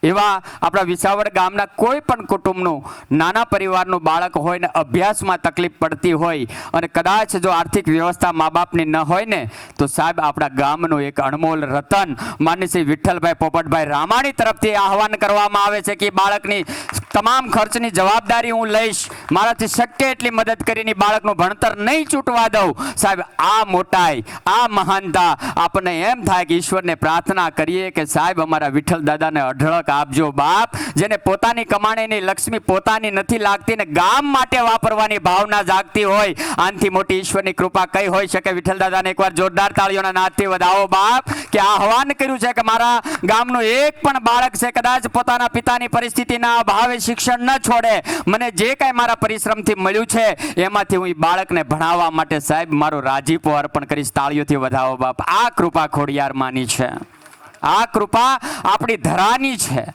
એવા આપણા વિસાવડ ગામના કોઈ પણ કુટુંબનું નાના પરિવારનું બાળક હોય ને અભ્યાસમાં તકલીફ પડતી હોય અને કદાચ જો આર્થિક વ્યવસ્થા મા બાપની ન હોય ને તો સાહેબ આપણા ગામનું એક અણમોલ રતન માનની શ્રી વિઠ્ઠલભાઈ પોપટભાઈ રામાણી તરફથી આહવાન કરવામાં આવે છે કે બાળકની તમામ ખર્ચની જવાબદારી હું લઈશ, મારાથી શક્ય એટલી મદદ કરીને બાળકનું ભણતર નહીં છૂટવા દઉં. સાહેબ આ મોટાઈ, આ મહાનતા આપણને એમ થાય કે ઈશ્વરને પ્રાર્થના કરીએ કે સાહેબ અમારા વિઠ્ઠલ દાદાને અઢળક આપજો બાપ, જેને પોતાની કમાણીની લક્ષ્મી પોતાની નથી લાગતી ને ગામ માટે વાપરવાની ભાવના જાગતી હોય. આનથી મોટી ઈશ્વરની કૃપા કઈ હોઈ શકે? વિઠ્ઠલ દાદાને એકવાર જોરદાર તાળીઓના નાદથી વધાવો બાપ, કે આહવાન કર્યું છે કે મારા ગામનું એક પણ બાળક છે કદાચ પોતાના પિતાની પરિસ્થિતિના અભાવે શિક્ષણ ન છોડે, મને જે કાંઈ મારા પરિશ્રમથી મળ્યું છે એમાંથી હું એ બાળકને ભણાવવા માટે સાહેબ મારો રાજીપો અર્પણ કરીશ. તાળીઓથી વધાવો બાપ. આ કૃપા ખોડિયાર માની છે, આ કૃપા આપણી ધરાની છે.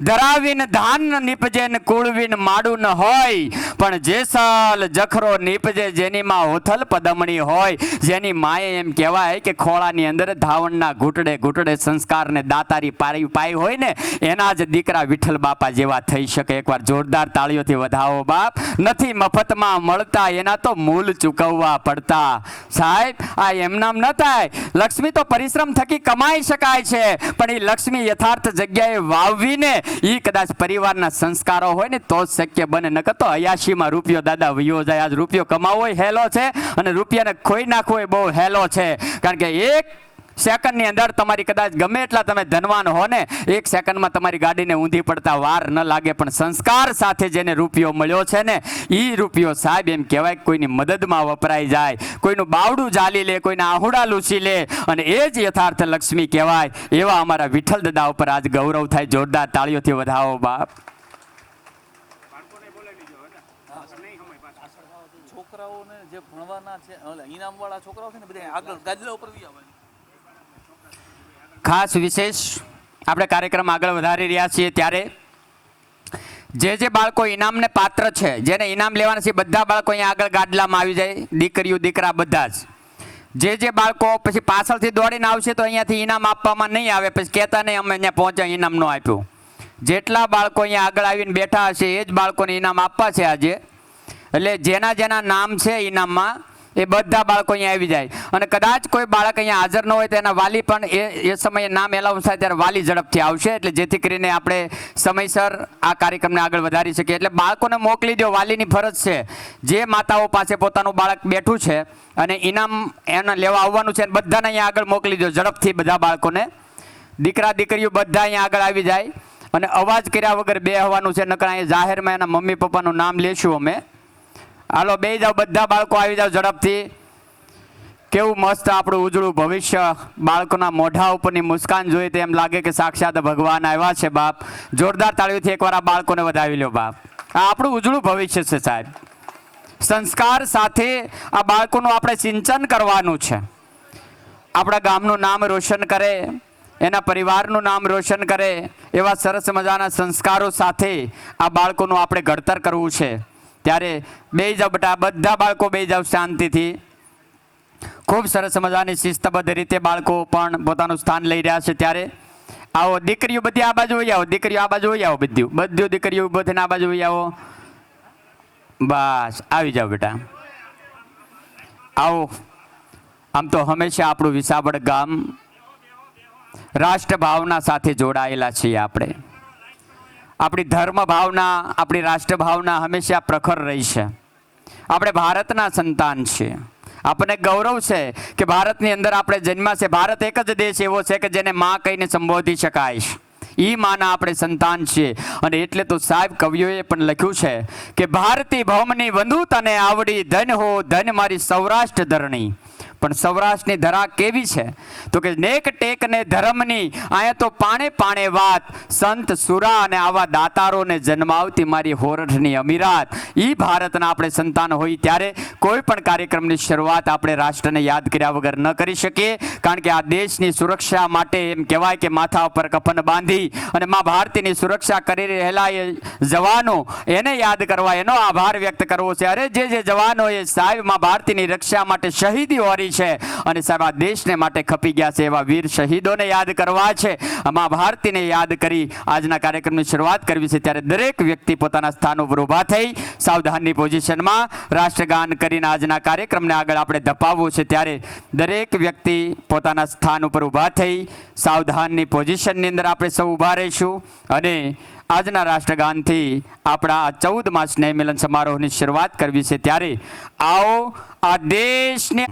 ધરાવીને ધાન નીપજે ને કુળવીને માડું ન હોય, પણ જેસલ જખરો નીપજે જેની માં હોથલ પદમણી હોય. જેની માએ એમ કહેવાય કે ખોળાની અંદર ધાવણના ઘૂંટડે ઘૂંટડે સંસ્કારને દાતારી પાઈ હોય ને એના જ દીકરા વિઠ્ઠલ બાપા જેવા થઈ શકે. એકવાર જોરદાર તાળીઓથી વધાવો બાપ. નથી મફતમાં મળતા એના તો મૂલ ચૂકવવા પડતા. સાહેબ આ એમનામ ન થાય. લક્ષ્મી તો પરિશ્રમ થકી કમાઈ શકાય છે, પણ એ લક્ષ્મી યથાર્થ જગ્યાએ વાવવીને એ કદાચ પરિવારના સંસ્કારો હોય ને તો જ શક્ય બને. ન કરતો 88માં રૂપિયો દાદા વયો જાય. આજ રૂપિયો કમાવો હેલો છે અને રૂપિયાને ખોઈ નાખવો એ બહુ હેલો છે. કારણ કે એક સેકન્ડની અંદર તમારી કદાચ ગમે એટલા તમે ધનવાન હો ને, એક સેકન્ડમાં તમારી ગાડીને ઊંધી પડતા વાર ન લાગે, પણ સંસ્કાર સાથે જેને રૂપિયો મળ્યો છે ને એ રૂપિયો સાહેબ એમ કહેવાય કોઈની મદદમાં વપરાઈ જાય, કોઈનું બાવડું ઝાલી લે, કોઈના આહુડા લૂછી લે, અને એ જ યથાર્થ લક્ષ્મી કહેવાય. એવા અમારા વિઠ્ઠલ દાદા ઉપર આજ ગૌરવ થાય. જોરદાર તાળીઓથી વધાવો બાપ. છોકરાઓને જે ભણવાના છે, ઇનામવાળા છોકરાઓ છે ને બધા આગળ ગાદલા ઉપર બી આવે. ખાસ વિશેષ આપણે કાર્યક્રમ આગળ વધારી રહ્યા છીએ ત્યારે જે બાળકો ઇનામને પાત્ર છે, જેને ઇનામ લેવાના છે, બધા બાળકો અહીંયા આગળ ગાડલામાં આવી જાય. દીકરીઓ દીકરા બધા જ જે બાળકો પછી પાછળથી દોડીને આવશે તો અહીંયાથી ઇનામ આપવામાં નહીં આવે, પછી કહેતા નહીં અમે અહીંયા પહોંચ્યા ઇનામ ન આપ્યું. જેટલા બાળકો અહીંયા આગળ આવીને બેઠા હશે એ જ બાળકોને ઇનામ આપવા છે આજે. એટલે જેના નામ છે ઇનામમાં એ બધા બાળકો અહીંયા આવી જાય. અને કદાચ કોઈ બાળક અહીંયા હાજર ન હોય તો એના વાલી પણ એ સમયે નામ એલાઉન્સ થાય ત્યારે વાલી ઝડપથી આવશે, એટલે જેથી કરીને આપણે સમયસર આ કાર્યક્રમને આગળ વધારી શકીએ. એટલે બાળકોને મોકલી દો, વાલીની ફરજ છે. જે માતાઓ પાસે પોતાનું બાળક બેઠું છે અને ઇનામ એને લેવા આવવાનું છે બધાને અહીંયા આગળ મોકલી દો ઝડપથી. બધા બાળકોને, દીકરા દીકરીઓ બધા અહીંયા આગળ આવી જાય અને અવાજ કર્યા વગર બેહવાનું છે, નકર અહીંયા જાહેરમાં એના મમ્મી પપ્પાનું નામ લેશું અમે. હાલો બે જાઓ, બધા બાળકો આવી જાઓ ઝડપથી. કેવું મસ્ત આપણું ઉજળું ભવિષ્ય. બાળકોના મોઢા ઉપરની મુસ્કાન જોઈએ તો એમ લાગે કે સાક્ષાત ભગવાન આવ્યા છે બાપ. જોરદાર તાળીઓથી એકવાર આ બાળકોને વધાવી લો બાપ. આ આપણું ઉજળું ભવિષ્ય છે સાહેબ. સંસ્કાર સાથે આ બાળકોનું આપણે સિંચન કરવાનું છે. આપણા ગામનું નામ રોશન કરે, એના પરિવારનું નામ રોશન કરે એવા સરસ મજાના સંસ્કારો સાથે આ બાળકોનું આપણે ઘડતર કરવું છે. ત્યારે બે જાઓ બેટા, બધા બાળકો બે જાઓ શાંતિથી. ખૂબ સરસ મજાની શિસ્તબદ્ધ રીતે બાળકો પણ પોતાનું સ્થાન લઈ રહ્યા છે. ત્યારે આવો દીકરીઓ બધી આ બાજુ વહી આવો, દીકરીઓ આ બાજુ વહી આવો, બધી દીકરીઓ ઊભો થઈને આ બાજુ વહી આવો. બસ આવી જાઓ બેટા, આવો. આમ તો હંમેશા આપણું વિસાવડ ગામ રાષ્ટ્ર ભાવના સાથે જોડાયેલા છીએ. આપણી ધર્મ ભાવના, આપણી રાષ્ટ્ર ભાવના હંમેશા પ્રખર રહી છે. આપણે ભારતના સંતાન છીએ. આપણને ગૌરવ છે કે ભારતની અંદર આપણે જન્મ્યા છે. ભારત એક જ દેશ એવો છે કે જેને માં કહીને સંબોધી શકાય છે. એ માના આપણે સંતાન છીએ. અને એટલે તો સાહેબ કવિઓએ પણ લખ્યું છે કે ભારતી ભૌમની વંદુ તને આવડી, ધન હો ધન મારી સૌરાષ્ટ્ર ધરણી. પણ સૌરાષ્ટ્રની ધરા કેવી છે તો કે નેક ટેક ને ધર્મની અહીંયા તો પાણે પાણે વાત સંત સુરા અને આવા દાતારોને જન્માવતી મારી હોરઠની અમીરાત. ઈ ભારતના આપણે સંતાન હોય ત્યારે કોઈ પણ કાર્યક્રમની શરૂઆત આપણે રાષ્ટ્રને યાદ કર્યા વગર ન કરી શકીએ, કારણ કે આ દેશની સુરક્ષા માટે એમ કહેવાય કે માથા ઉપર કફન બાંધી અને મા ભારતીની સુરક્ષા કરી રહેલા એ જવાનો એને યાદ કરવા, એનો આભાર વ્યક્ત કરવો છે. અરે જે જવાનો એ સાહેબ મા ભારતીની રક્ષા માટે શહીદી ઓરી છે અને સાહેબ આ દેશને માટે ખપી ગયા છે એવા વીર શહીદોને યાદ કરવા છે, મા ભારતીને યાદ કરી આજના કાર્યક્રમની શરૂઆત કરવી છે. ત્યારે દરેક વ્યક્તિ પોતાના સ્થાન ઉપર ઊભા થઈ સાવધાનની પોઝિશનમાં રાષ્ટ્રગાન કરીને આજના કાર્યક્રમને આગળ આપણે ધપાવવું છે. ત્યારે દરેક વ્યક્તિ પોતાના સ્થાન ઉપર ઊભા થઈ સાવધાનની પોઝિશનની અંદર આપણે સૌ ઊભા રહીશું અને આજના રાષ્ટ્રગાનથી આપણા આ 14મા સ્નેહ મિલન સમારોહની શરૂઆત કરવી છે. ત્યારે આવો આ દેશને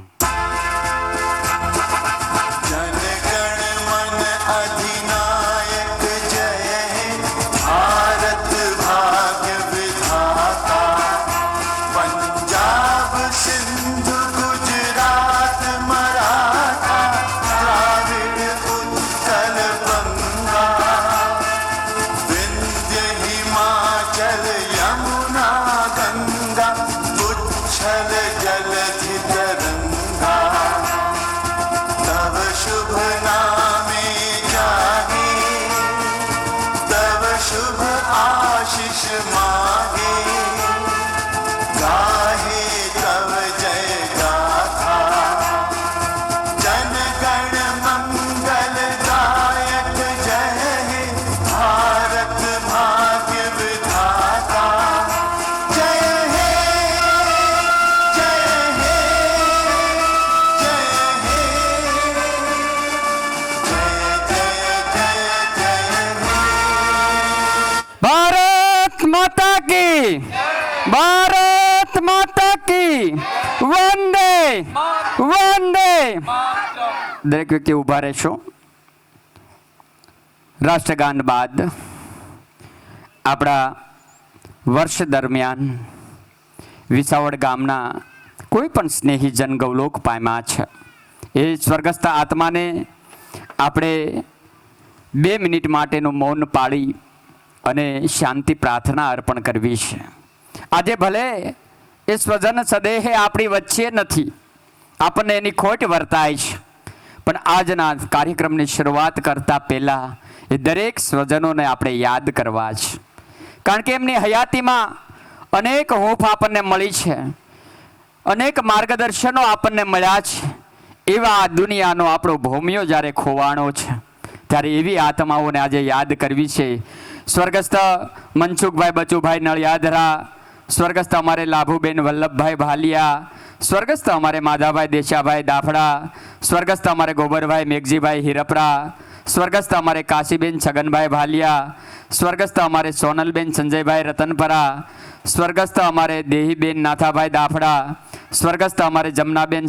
ભારત માતા કી વંદે વંદે. દરેક વ્યક્તિ ઊભા રહેશો. રાષ્ટ્રગાન બાદ આપણા વર્ષ દરમિયાન વિસાવડ ગામના કોઈ પણ સ્નેહીજન ગૌલોક પામ્યા છે એ સ્વર્ગસ્થ આત્માને આપણે 2 મિનિટ માટેનું મૌન પાળી અને શાંતિ પ્રાર્થના અર્પણ કરવી છે. આજે ભલે એ સ્વજન સદેહે આપણી વચ્ચે નથી, આપણને એની ખોટ વર્તાય છે, પણ આજના કાર્યક્રમની શરૂઆત કરતા પહેલા એ દરેક સ્વજનોને આપણે યાદ કરવા છે, કારણ કે એમની હયાતીમાં અનેક હૂંફ આપણને મળી છે, અનેક માર્ગદર્શનો આપણને મળ્યા છે. એવા આ દુનિયાનો આપણો ભૂમિયો જ્યારે ખોવાણો છે ત્યારે એવી આત્માઓને આજે યાદ કરવી છે. સ્વર્ગસ્થ મનસુખભાઈ બચુભાઈ નળિયાદરા, સ્વર્ગસ્થ અમારે લાભુબેન વલ્લભભાઈ ભાલિયા, સ્વર્ગસ્થ અમારે માધાભાઈ દેશાભાઈ દાફડા, સ્વર્ગસ્થ અમારે ગોબરભાઈ મેઘજીભાઈ હિરપરા, સ્વર્ગસ્થ અમારે કાશીબેન છગનભાઈ ભાલિયા, સ્વર્ગસ્થ અમારે સોનલબેન સંજયભાઈ રતનપરા, સ્વર્ગસ્થ અમારે દેહીબેન નાથાભાઈ દાફડા, સ્વર્ગસ્થ અમારે જમનાબેન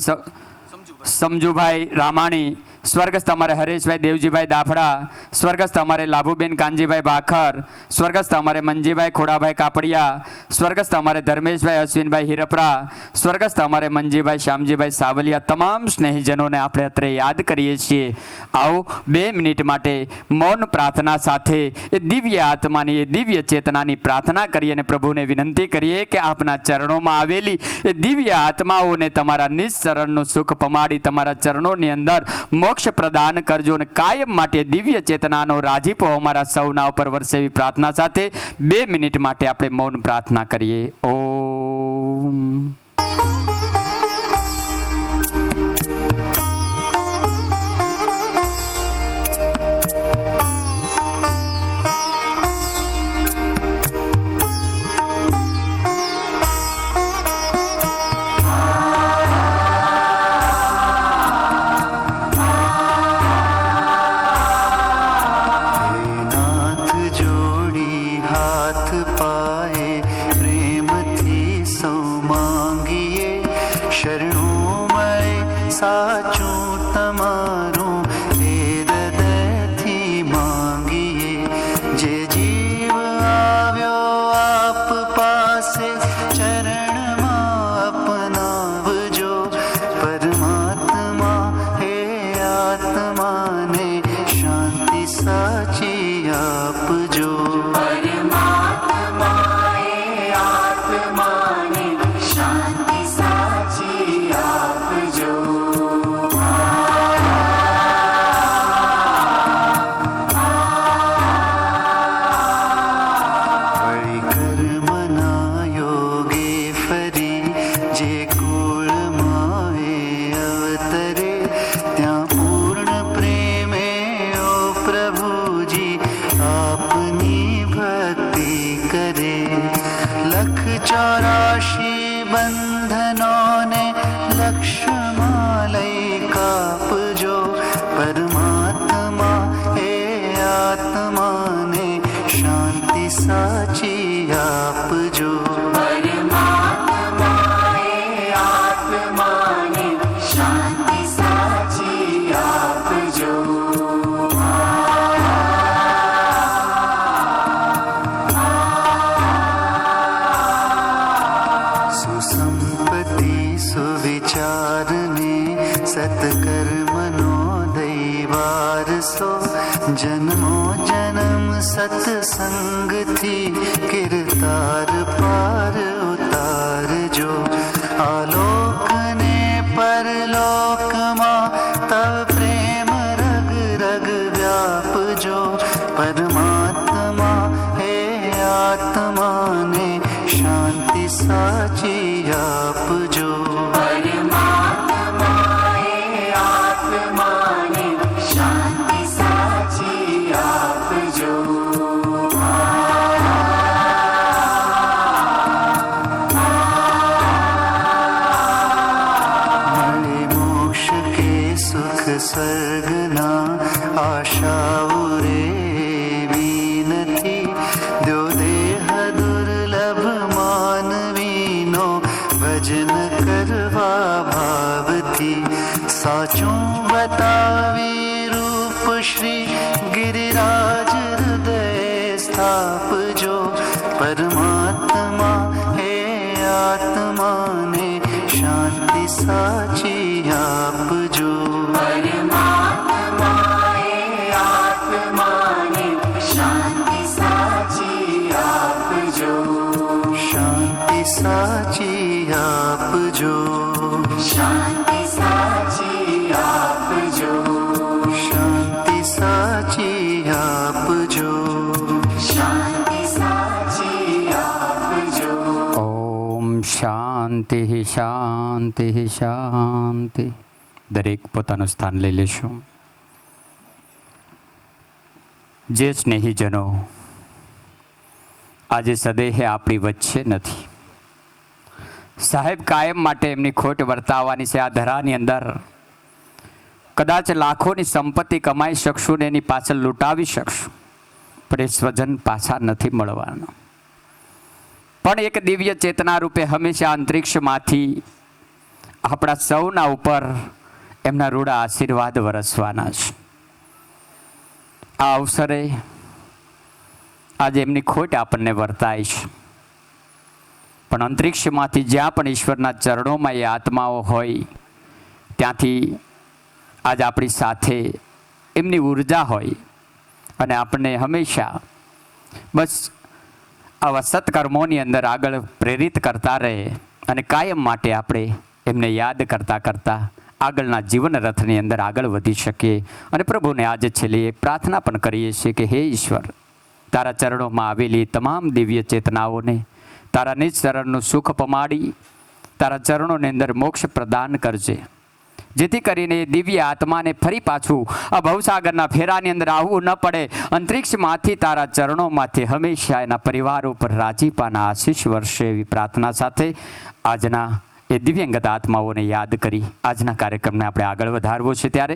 સમજુભાઈ રામાણી, સ્વર્ગસ્થ અમારે હરેશભાઈ દેવજીભાઈ દાફડા, સ્વર્ગસ્થ અમારે લાભુબેન કાનજીભાઈ ભાખર, સ્વર્ગસ્થ અમારે મંજીભાઈ ખોડાભાઈ કાપડિયા, સ્વર્ગસ્થ અમારે ધર્મેશભાઈ અશ્વિનભાઈ હિરપરા, સ્વર્ગસ્થ અમારે મંજીભાઈ શ્યામજીભાઈ સાવલિયા. તમામ સ્નેહીજનોને આપણે અત્રે યાદ કરીએ છીએ. આવો 2 મિનિટ માટે મૌન પ્રાર્થના સાથે એ દિવ્ય આત્માની, એ દિવ્ય ચેતનાની પ્રાર્થના કરીએ અને પ્રભુને વિનંતી કરીએ કે આપના ચરણોમાં આવેલી એ દિવ્ય આત્માઓને તમારા નિજ ચરણનું સુખ પમાડી તમારા ચરણોની અંદર મોક્ષ પ્રદાન કરજો અને કાયમ માટે દિવ્ય ચેતનાનો રાજીપો અમારા સૌના ઉપર વરસેવી પ્રાર્થના સાથે 2 મિનિટ માટે આપણે મૌન પ્રાર્થના કરીએ. ઓમ. हाथ पाए प्रेम थी सौ मांग આપજો. પરમાત્માએ આત્માને શાંતિ સાચી આપજો. વળી કર્મના યોગે ફરી જે કુળમાં એ અવતરે ત્યાં પૂર્ણ પ્રેમે ઓ પ્રભુજી આપની ભક્તિ કરે. લખ 84 બંધનોને લક્ષ્યમાં લઈ કાપજો. પરમાત્મા એ આત્માને શાંતિ સાચી આપજો. પરમાત્માએ આત્માને શાંતિ સાચી આપજો. સુસંપત્તિ સુવિચારને સત્કર્મનો દૈવારસો. જન્મો જન્મ સત્સંગથી કિરતાર પાર ઉતારજો. આલોકને પરલોકમાં તવ પ્રેમ રગ રગ વ્યાપજો. પરમાત્મા હે આત્માને શાંતિ સાચી આપજો. પરમાત્માએ આત્માને શાંતિ સાચી આપજો. મળે મોક્ષ કે સુખ સ્વર્ગના આશાઓ રે એવી નથી. દ્યો દેહ દુર્લભ માનવીનો ભજન કરવા ભાવથી. સાચું બતાવી રૂપ શ્રી ગિરિરાજ હૃદય સ્થાપજો. પરમાત્મા હે આત્માને શાંતિ સાચી આપજો. પરમાત્માએ આત્માને શાંતિ સાચી આપજો. શાંતિ સાચી આપજો. શાંતિ સાચી આપજો. શાંતિ સાચી આપજો. શાંતિ સાચી આપજો. ઓમ શાંતિ શાંતિ શાંતિ. દરેક પોતાનું સ્થાન લઈ લેશું. જે સ્નેહીજનો આજે સદેહે આપણી વચ્ચે નથી, સાહેબ કાયમ માટે એમની ખોટ વર્તાવવાની છે. આ ધરાની અંદર કદાચ લાખોની સંપત્તિ કમાઈ શકશું ને એની પાછળ લૂંટાવી શકશું, પણ એ સ્વજન પાછા નથી મળવાના. પણ એક દિવ્ય ચેતના રૂપે હંમેશા અંતરિક્ષમાંથી આપણા સૌના ઉપર એમના રૂડા આશીર્વાદ વરસવાના છે. આ અવસરે આજે એમની ખોટ આપણને વર્તાય છે, પણ અંતરિક્ષમાંથી જ્યાં પણ ઈશ્વરના ચરણોમાં એ આત્માઓ હોય ત્યાંથી આજ આપણી સાથે એમની ઉર્જા હોય અને આપણને હંમેશા બસ આવા સત્કર્મોની અંદર આગળ પ્રેરિત કરતા રહે અને કાયમ માટે આપણે એમને યાદ કરતાં કરતાં આગળના જીવન રથની અંદર આગળ વધી શકીએ. અને પ્રભુને આજે છેલ્લી એક પ્રાર્થના પણ કરીએ છીએ કે હે ઈશ્વર, તારા ચરણોમાં આવેલી તમામ દિવ્ય ચેતનાઓને તારા નિજ ચરણનું સુખ પમાડી તારા ચરણોની અંદર મોક્ષ પ્રદાન કરજે, જેથી કરીને દિવ્ય આત્માને ફરી પાછું આ ભવસાગરના ફેરાની અંદર આવવું ન પડે. અંતરિક્ષમાંથી તારા ચરણોમાંથી હંમેશા એના પરિવાર ઉપર રાજીપાના આશીષ વર્ષે એવી પ્રાર્થના સાથે આજના એ દિવ્યંગત આત્માઓને યાદ કરી આજના કાર્યક્રમને આપણે આગળ વધારવો છે. ત્યારે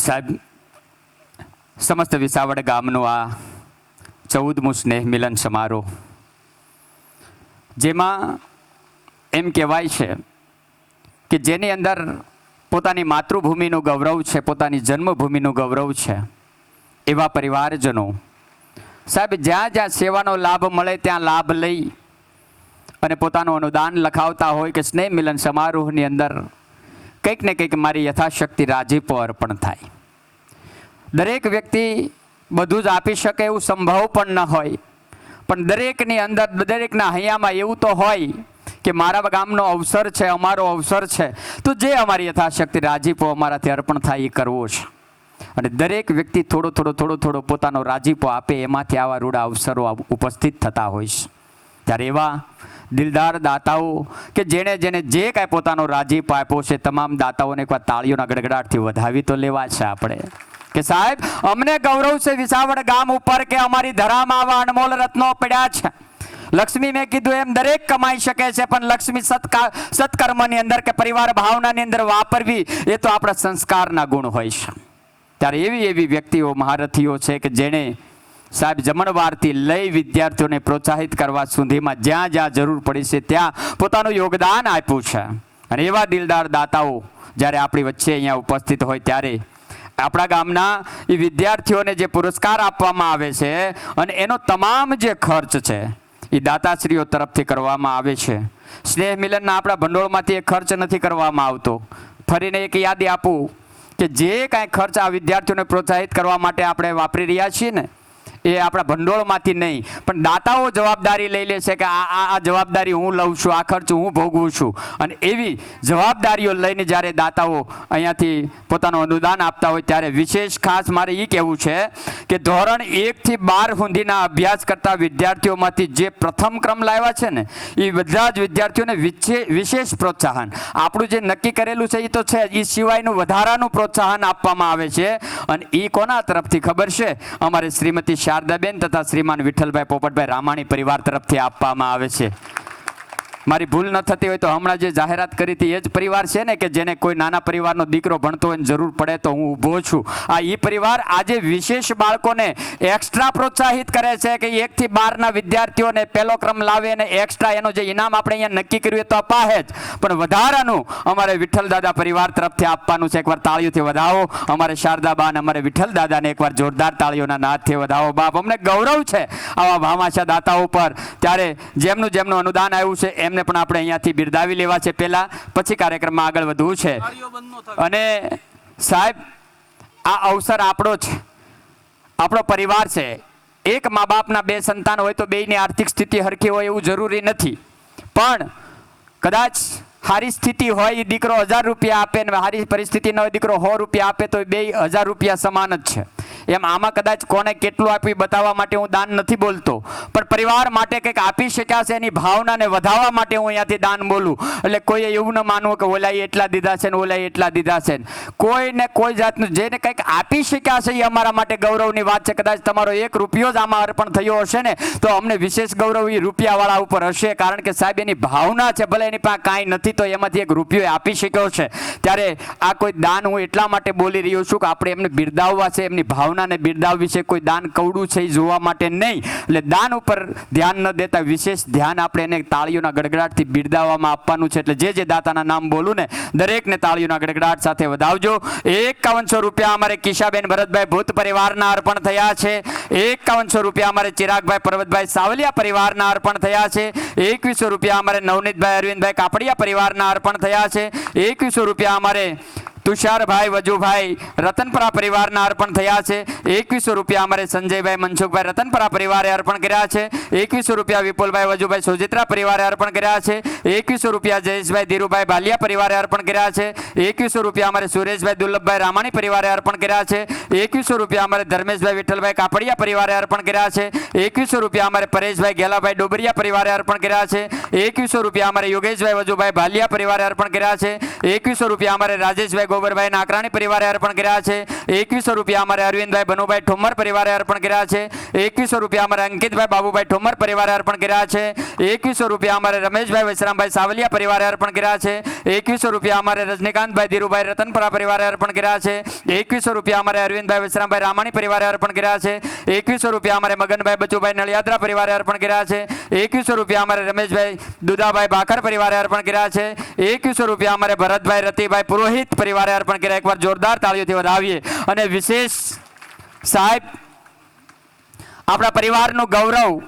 સાહેબ, સમસ્ત વિસાવડ ગામનું આ 14મું સ્નેહ મિલન સમારોહ, જેમાં એમ કહેવાય છે કે જેની અંદર પોતાની માતૃભૂમિનું ગૌરવ છે, પોતાની જન્મભૂમિનું ગૌરવ છે, એવા પરિવારજનો સાહેબ જ્યાં જ્યાં સેવાનો લાભ મળે ત્યાં લાભ લઈ અને પોતાનું અનુદાન લખાવતા હોય કે સ્નેહ મિલન સમારોહની અંદર કંઈક ને કંઈક મારી યથાશક્તિ રાજીપો અર્પણ થાય. દરેક વ્યક્તિ બધું જ આપી શકે એવું સંભવ પણ ન હોય, પણ દરેકની અંદર, દરેકના હૈયામાં એવું તો હોય કે મારા ગામનો અવસર છે, અમારો અવસર છે, તો જે અમારી યથાશક્તિ રાજીપો અમારાથી અર્પણ થાય એ કરવો છે. અને દરેક વ્યક્તિ થોડો પોતાનો રાજીપો આપે, એમાંથી આવા રૂડા અવસરો ઉપસ્થિત થતા હોય છે. ત્યારે એવા દિલદાર દાતાઓ કે જેણે જે કાંઈ પોતાનો રાજીપો આપ્યો છે, તમામ દાતાઓને એકવાર તાળીઓના ગડગડાટથી વધાવી તો લેવા છે આપણે કે સાહેબ અમને ગૌરવ છે વિસાવડ ગામ ઉપર કે અમારી ધરામાં આવા અનમોલ રત્નો પડ્યા છે. લક્ષ્મી મેં કીધું એમ દરેક કમાઈ શકે છે, પણ લક્ષ્મી સત્કર્મની અંદર કે પરિવાર ભાવનાની અંદર વાપરવી એ તો આપણા સંસ્કારના ગુણ હોય છે. ત્યારે એવી વ્યક્તિઓ મહારથીઓ છે કે જેણે સાહેબ જમણવારથી લઈ વિદ્યાર્થીઓને પ્રોત્સાહિત કરવા સુધીમાં જ્યાં જરૂર પડી છે ત્યાં પોતાનું યોગદાન આપ્યું છે. અને એવા દિલદાર દાતાઓ જ્યારે આપણી વચ્ચે અહીંયા ઉપસ્થિત હોય ત્યારે આપણા ગામના એ વિદ્યાર્થીઓને જે પુરસ્કાર આપવામાં આવે છે અને એનો તમામ જે ખર્ચ છે એ દાતાશ્રીઓ તરફથી કરવામાં આવે છે. સ્નેહ મિલનના આપણા ભંડોળમાંથી એ ખર્ચ નથી કરવામાં આવતો. ફરીને એક યાદી આપું કે જે કાંઈ ખર્ચ આ વિદ્યાર્થીઓને પ્રોત્સાહિત કરવા માટે આપણે વાપરી રહ્યા છીએ ને, એ આપણા ભંડોળમાંથી નહીં, પણ દાતાઓ જવાબદારી લઈ લે છે કે આ જવાબદારી હું લઉં છું, આ ખર્ચ હું ભોગવું છું. અને એવી જવાબદારીઓ લઈને જ્યારે દાતાઓ અહીંયાથી પોતાનું અનુદાન આપતા હોય ત્યારે વિશેષ ખાસ મારે એ કહેવું છે કે ધોરણ 1 થી 12 સુધીના અભ્યાસ કરતા વિદ્યાર્થીઓમાંથી જે પ્રથમ ક્રમ લાવ્યા છે ને, એ બધા જ વિદ્યાર્થીઓને વિશેષ પ્રોત્સાહન આપણું જે નક્કી કરેલું છે એ તો છે, એ સિવાયનું વધારાનું પ્રોત્સાહન આપવામાં આવે છે. અને એ કોના તરફથી ખબર છે? અમારે શ્રીમતી શારદાબેન તથા શ્રીમાન વિઠ્ઠલભાઈ પોપટભાઈ રામાણી પરિવાર તરફથી આપવામાં આવે છે. મારી ભૂલ ન થતી હોય તો હમણાં જે જાહેરાત કરી હતી એ જ પરિવાર છે ને કે જેને કોઈ નાના પરિવારનો દીકરો ભણતો હોય જરૂર પડે તો હું ઊભો છું. આ એ પરિવાર આજે વિશેષ બાળકોને એક્સ્ટ્રા પ્રોત્સાહિત કરે છે કે 1 થી 12ના વિદ્યાર્થીઓને પહેલો ક્રમ લાવે અને એક્સ્ટ્રા એનું જે ઇનામ આપણે અહીંયા નક્કી કર્યું તો અપાહે જ, પણ વધારાનું અમારે વિઠ્ઠલ દાદા પરિવાર તરફથી આપવાનું છે. એકવાર તાળીઓથી વધાવો અમારે શારદાબા અને અમારે વિઠ્ઠલ દાદાને એકવાર જોરદાર તાળીઓના નાદથી વધાવો. બાપ અમને ગૌરવ છે આવા ભામાશા દાતાઓ પર. ત્યારે જેમનું અનુદાન આવ્યું છે એમને પણ આપણે અહીંયાથી બિરદાવી લેવા છે પહેલા, પછી કાર્યક્રમમાં આગળ વધવું છે. અને સાહેબ આ અવસર આપણો છે, આપણો પરિવાર છે. એક મા બાપના 2 સંતાન હોય તો બેયની આર્થિક સ્થિતિ હરખી હોય એવું જરૂરી નથી, પણ કદાચ સારી સ્થિતિ હોય એ દીકરો 1000 રૂપિયા આપે ને સારી પરિસ્થિતિ ન હોય દીકરો 100 રૂપિયા આપે તો 2000 રૂપિયા સમાન જ છે. એમ આમાં કદાચ કોને કેટલું આપ્યું બતાવવા માટે હું દાન નથી બોલતો, પણ પરિવાર માટે કંઈક આપી શક્યા છે એની ભાવનાને વધારવા માટે હું અહીંયાથી દાન બોલું. એટલે કોઈએ એવું ન માનવું કે ઓલાએ એટલા દીધા છે ને ઓલાએ એટલા દીધા છે. કોઈને કોઈ જાતનું જેને કંઈક આપી શક્યા છે એ અમારા માટે ગૌરવની વાત છે. કદાચ તમારો 1 રૂપિયો જ આમાં અર્પણ થયો હશે ને તો અમને વિશેષ ગૌરવ એ રૂપિયાવાળા ઉપર હશે, કારણ કે સાહેબ એની ભાવના છે. ભલે એની પાસે કાંઈ નથી તો એમાંથી 1 રૂપિયો આપી શક્યો છે. ત્યારે આ કોઈ દાન હું એટલા માટે બોલી રહ્યો છું કે આપણે એમને બિરદાવવા છે, એમની ભાવનાને બિરદાવવી છે. કોઈ દાન કવડું છે એ જોવા માટે નહીં. એટલે દાન ઉપર ધ્યાન ન દેતા વિશેષ ધ્યાન આપણે એને તાળીઓના ગડગડાટથી બિરદાવવામાં આપવાનું છે. એટલે જે દાતાના નામ બોલું ને દરેકને તાળીઓના ગડગડાટ સાથે વધાવજો. 5100 રૂપિયા અમારે કિશાબેન ભરતભાઈ ભૂત પરિવારના અર્પણ થયા છે. 5100 રૂપિયા અમારે ચિરાગભાઈ પર્વતભાઈ સાવલિયા પરિવારના અર્પણ થયા છે. 2100 રૂપિયા અમારે નવનીતભાઈ અરવિંદભાઈ કાપડિયા પરિવારના અર્પણ થયા છે. 2100 રૂપિયા અમારે તુષારભાઈ વજુભાઈ રતનપરા પરિવારના અર્પણ થયા છે. 2100 રૂપિયા અમારે સંજયભાઈ મનસુખભાઈ રતનપરા પરિવારે અર્પણ કર્યા છે. 2100 રૂપિયા વિપુલભાઈ વજુભાઈ સોજિત્રા પરિવારે અર્પણ કર્યા છે. 2100 રૂપિયા જયેશભાઈ ધીરુભાઈ ભાલિયા પરિવારે અર્પણ કર્યા છે. 2100 રૂપિયા અમારે સુરેશભાઈ દુર્લભભાઈ રામાણી પરિવારે અર્પણ કર્યા છે. 2100 રૂપિયા અમારે ધર્મેશભાઈ વિઠ્ઠલભાઈ કાપડિયા પરિવારે અર્પણ કર્યા છે. 2100 રૂપિયા અમારે પરેશભાઈ ગેલાભાઈ ડોબરિયા પરિવારે અર્પણ કર્યા છે. 2100 રૂપિયા અમારે યોગેશભાઈ વજુભાઈ ભાલિયા પરિવારે અર્પણ કર્યા છે. 2100 રૂપિયા અમારે રાજેશભાઈ ગોબરભાઈ નાકરાણી પરિવારે અર્પણ કર્યા છે. 2100 રૂપિયા અમારે અરવિંદભાઈ ભનુભાઈ ઠોમર પરિવારે અર્પણ કર્યા છે. 2100 રૂપિયા અમારે અંકિતભાઈ બાબુભાઈ ઠોમર પરિવારે અર્પણ કર્યા છે. 2100 રૂપિયા અમારે રમેશભાઈ વૈશ્રામભાઈ સાવલિયા પરિવારે અર્પણ કર્યા છે. 2100 રૂપિયા અમારે રજનીકાંતભાઈ ધીરુભાઈ રતનપરા પરિવારે અર્પણ કર્યા છે. 2100 રૂપિયા અમારે અરવિંદભાઈ વૈશ્રામભાઈ રામાણી પરિવારે અર્પણ કર્યા છે. 2100 રૂપિયા અમારે મગનભાઈ બચુભાઈ નળિયાદરા પરિવારે અર્પણ કર્યા છે. 2100 રૂપિયા અમારે રમેશભાઈ દુદાભાઈ બાખર પરિવારે અર્પણ કર્યા છે. 2100 રૂપિયા અમારે ભરતભાઈ રતિભાઈ પુરોહિત પરિવારે અર્પણ કર્યા. એકવાર જોરદાર તાળીઓથી વધાવીએ. અને વિશેષ સાહેબ આપણા પરિવારનું ગૌરવ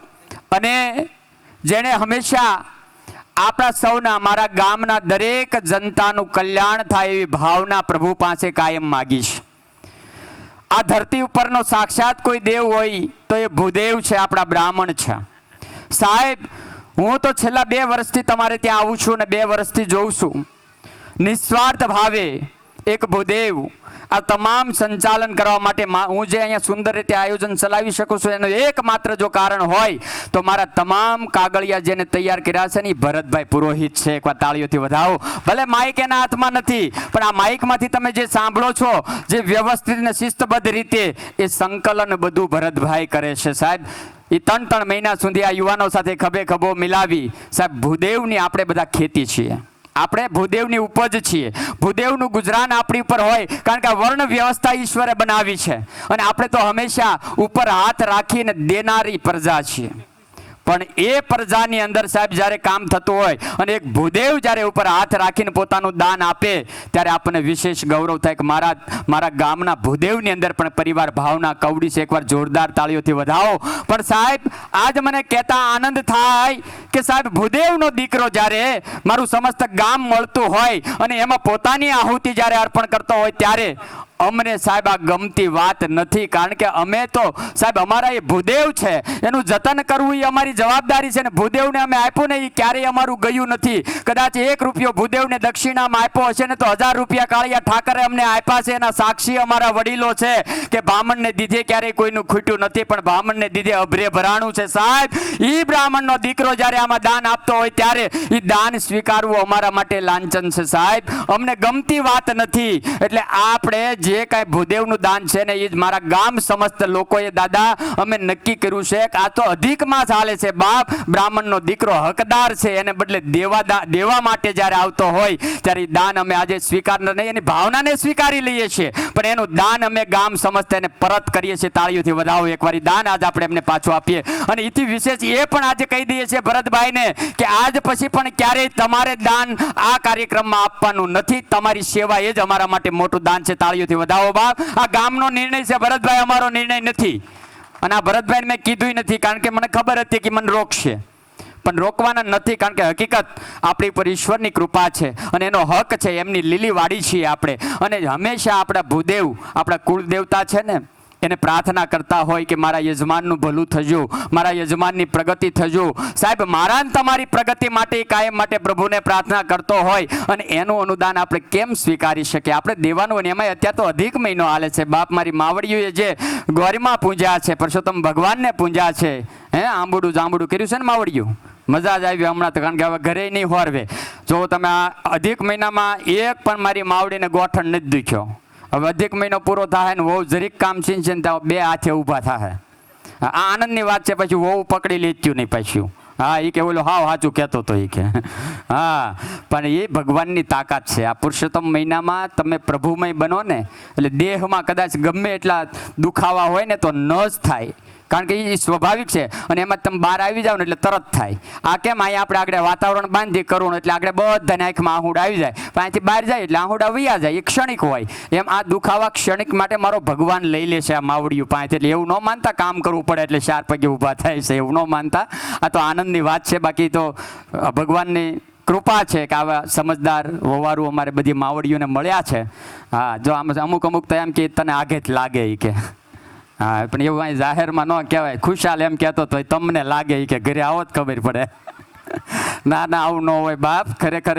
અને જેણે હંમેશા આપણા સૌના, મારા ગામના દરેક જનતાનું કલ્યાણ થાય એવી ભાવના પ્રભુ પાસે કાયમ માગીશ. આ ધરતી ઉપરનો સાક્ષાત કોઈ દેવ હોય તો એ ભૂદેવ છે, આપણા બ્રાહ્મણ છે. સાહેબ, હું તો છેલ્લા 2 વર્ષથી તમારે ત્યાં આવું છું ને 2 વર્ષથી જોઉં છું. નિસ્વાર્થ ભાવે એક ભૂદેવ આ તમામ સંચાલન કરવા માટે હું જે અહીંયા સુંદર રીતે આયોજન ચલાવી શકું છું એનું એકમાત્ર જો કારણ હોય તો મારા તમામ કાગળિયા જેને તૈયાર કર્યા છે ને એ ભરતભાઈ પુરોહિત છે. એકવાર તાળીઓથી વધાવો. ભલે માઇક એના હાથમાં નથી, પણ આ માઇકમાંથી તમે જે સાંભળો છો, જે વ્યવસ્થિત ને શિસ્તબદ્ધ રીતે એ સંકલન બધું ભરતભાઈ કરે છે. સાહેબ, એ 3 મહિના સુધી આ યુવાનો સાથે ખભે ખભો મિલાવી, સાહેબ, ભૂદેવની આપણે બધા ખેતી છીએ, આપણે ભૂદેવની ઉપજ છીએ. ભૂદેવનું ગુજરાન આપણી ઉપર હોય, કારણ કે આ વર્ણ વ્યવસ્થા ઈશ્વરે બનાવી છે અને આપણે તો હંમેશા ઉપર હાથ રાખીને દેનારી પ્રજા છીએ. પણ એ પ્રજાની અંદર સાહેબ જ્યારે કામ થતું હોય અને એક ભૂદેવ જ્યારે ઉપર હાથ રાખીને પોતાનું દાન આપે ત્યારે આપણને વિશેષ ગૌરવ થાય કે મારા ગામના ભૂદેવની અંદર પણ પરિવાર ભાવના કવડી છે. એકવાર જોરદાર તાળીઓથી વધાવો. પણ સાહેબ, આજ મને કહેતા આનંદ થાય કે સાહેબ, ભૂદેવનો દીકરો જ્યારે મારું સમસ્ત ગામ મળતું હોય અને એમાં પોતાની આહુતિ જ્યારે અર્પણ કરતો હોય ત્યારે અમને સાહેબ આ ગમતી વાત નથી. કારણ કે અમે તો સાહેબ અમારા એ ભૂદેવ છે, એનું જતન કરવું એ અમારી જવાબદારી છે. ને ભૂદેવને અમે આપ્યું ને એ ક્યારેય અમારું ગયું નથી. કદાચ 1 રૂપિયો ભૂદેવને દક્ષિણામાં આપ્યો હશે ને તો 1000 રૂપિયા કાળિયા ઠાકરે અમને આપ્યા છે. એના સાક્ષી અમારા વડીલો છે કે બ્રાહ્મણને દીધે ક્યારેય કોઈનું ખૂટ્યું નથી, પણ બ્રાહ્મણને દીધે અભરે ભરાણું છે. સાહેબ, એ બ્રાહ્મણનો દીકરો જ્યારે આમાં દાન આપતો હોય ત્યારે એ દાન સ્વીકારવું અમારા માટે લાંછન છે. સાહેબ, અમને ગમતી વાત નથી. એટલે આપણે જે કાંઈ ભૂદેવનું દાન છે ને એ જ મારા ગામ સમસ્ત લોકોએ દાદા અમે નક્કી કર્યું છે કે આ તો અધિકમાં ચાલે છે. બાપ, બ્રાહ્મણનો દીકરો હકદાર છે, એને બદલે દેવા માટે જ્યારે આવતો હોય ત્યારે દાન અમે આજે સ્વીકાર નહીં, એની ભાવનાને સ્વીકારી લઈએ છીએ, પણ એનું દાન અમે ગામ સમસ્ત એને પરત કરીએ છીએ. તાળીઓથી વધાવો. એકવાર દાન આજ આપણે એમને પાછું આપીએ. અને એથી વિશેષ એ પણ આજે કહી દઈએ છીએ ભરતભાઈને કે આજ પછી પણ ક્યારેય તમારે દાન આ કાર્યક્રમમાં આપવાનું નથી. તમારી સેવા એ જ અમારા માટે મોટું દાન છે. તાળીઓથી વધાવો. બાપ, આ ગામનો નિર્ણય છે ભરતભાઈ, અમારો નિર્ણય નથી. અને આ ભરતભાઈને મેં કીધું નથી કારણ કે મને ખબર હતી કે મને રોકશે, પણ રોકવાના નથી. કારણ કે હકીકત આપણી પર ઈશ્વરની કૃપા છે અને એનો હક છે, એમની લીલી વાડી છીએ આપણે. અને હંમેશા આપણા ભૂદેવ, આપણા કુળદેવતા છે ને, એને પ્રાર્થના કરતા હોય કે મારા યજમાનનું ભલું થજો, મારા યજમાનની પ્રગતિ થજો. સાહેબ, મારા તમારી પ્રગતિ માટે કાયમ માટે પ્રભુને પ્રાર્થના કરતો હોય અને એનું અનુદાન આપણે કેમ સ્વીકારી શકીએ? આપણે દેવાનું હોય. એમાં અત્યારે તો અધિક મહિનો હાલે છે. બાપ, મારી માવડીઓએ જે ગોરીમાં પૂંજ્યા છે, પરસોત્તમ ભગવાનને પૂંજ્યા છે, આંબુડું જાંબુડું કર્યું છે ને માવડીયું, મજા જ આવી હમણાં તો. કારણ કે હવે ઘરે નહીં હોરવે. જો તમે આ અધિક મહિનામાં એક પણ મારી માવડીને ગોઠણ નથી દુખ્યો. હવે અધિક મહિનો પૂરો થાય ને વહુ જરીક કામ છીન છે ને ત્યાં 2 હાથે ઊભા થાય. આ આનંદની વાત છે. પછી વહુ પકડી લેત્યું નહીં પાછું. હા, એ કે ઓલો હાવ સાચું કહેતો હતો એ કે. હા, પણ એ ભગવાનની તાકાત છે. આ પુરુષોત્તમ મહિનામાં તમે પ્રભુમય બનો ને એટલે દેહમાં કદાચ ગમે એટલા દુખાવા હોય ને તો ન જ થાય. કારણ કે એ સ્વાભાવિક છે. અને એમાં તમે બહાર આવી જાઓ ને એટલે તરત થાય. આ કેમ અહીંયા આપણે આગળ વાતાવરણ બાંધી કરવું એટલે આગળ બધાને આંખમાં આહુડા આવી જાય, પણ અહીંથી બહાર જાય એટલે આહુડા વૈયા જાય. એ ક્ષણિક હોય. એમ આ દુખાવા ક્ષણિક માટે મારો ભગવાન લઈ લે છે આ માવડિયું પાસે. એટલે એવું ન માનતા કામ કરવું પડે એટલે 4 પગે ઊભા થાય છે, એવું ન માનતા. આ તો આનંદની વાત છે. બાકી તો ભગવાનની કૃપા છે કે આવા સમજદાર વવારું અમારે બધી માવડીઓને મળ્યા છે. હા, જો આમ અમુક તો એમ કે તને આઘે જ લાગે એ કે. હા, પણ એવું અહીં જાહેરમાં ન કહેવાય. ખુશાલ એમ કહેતો તો તમને લાગે કે ઘરે આવો જ ખબર પડે. ના ના, આવું ન હોય બાપ. ખરેખર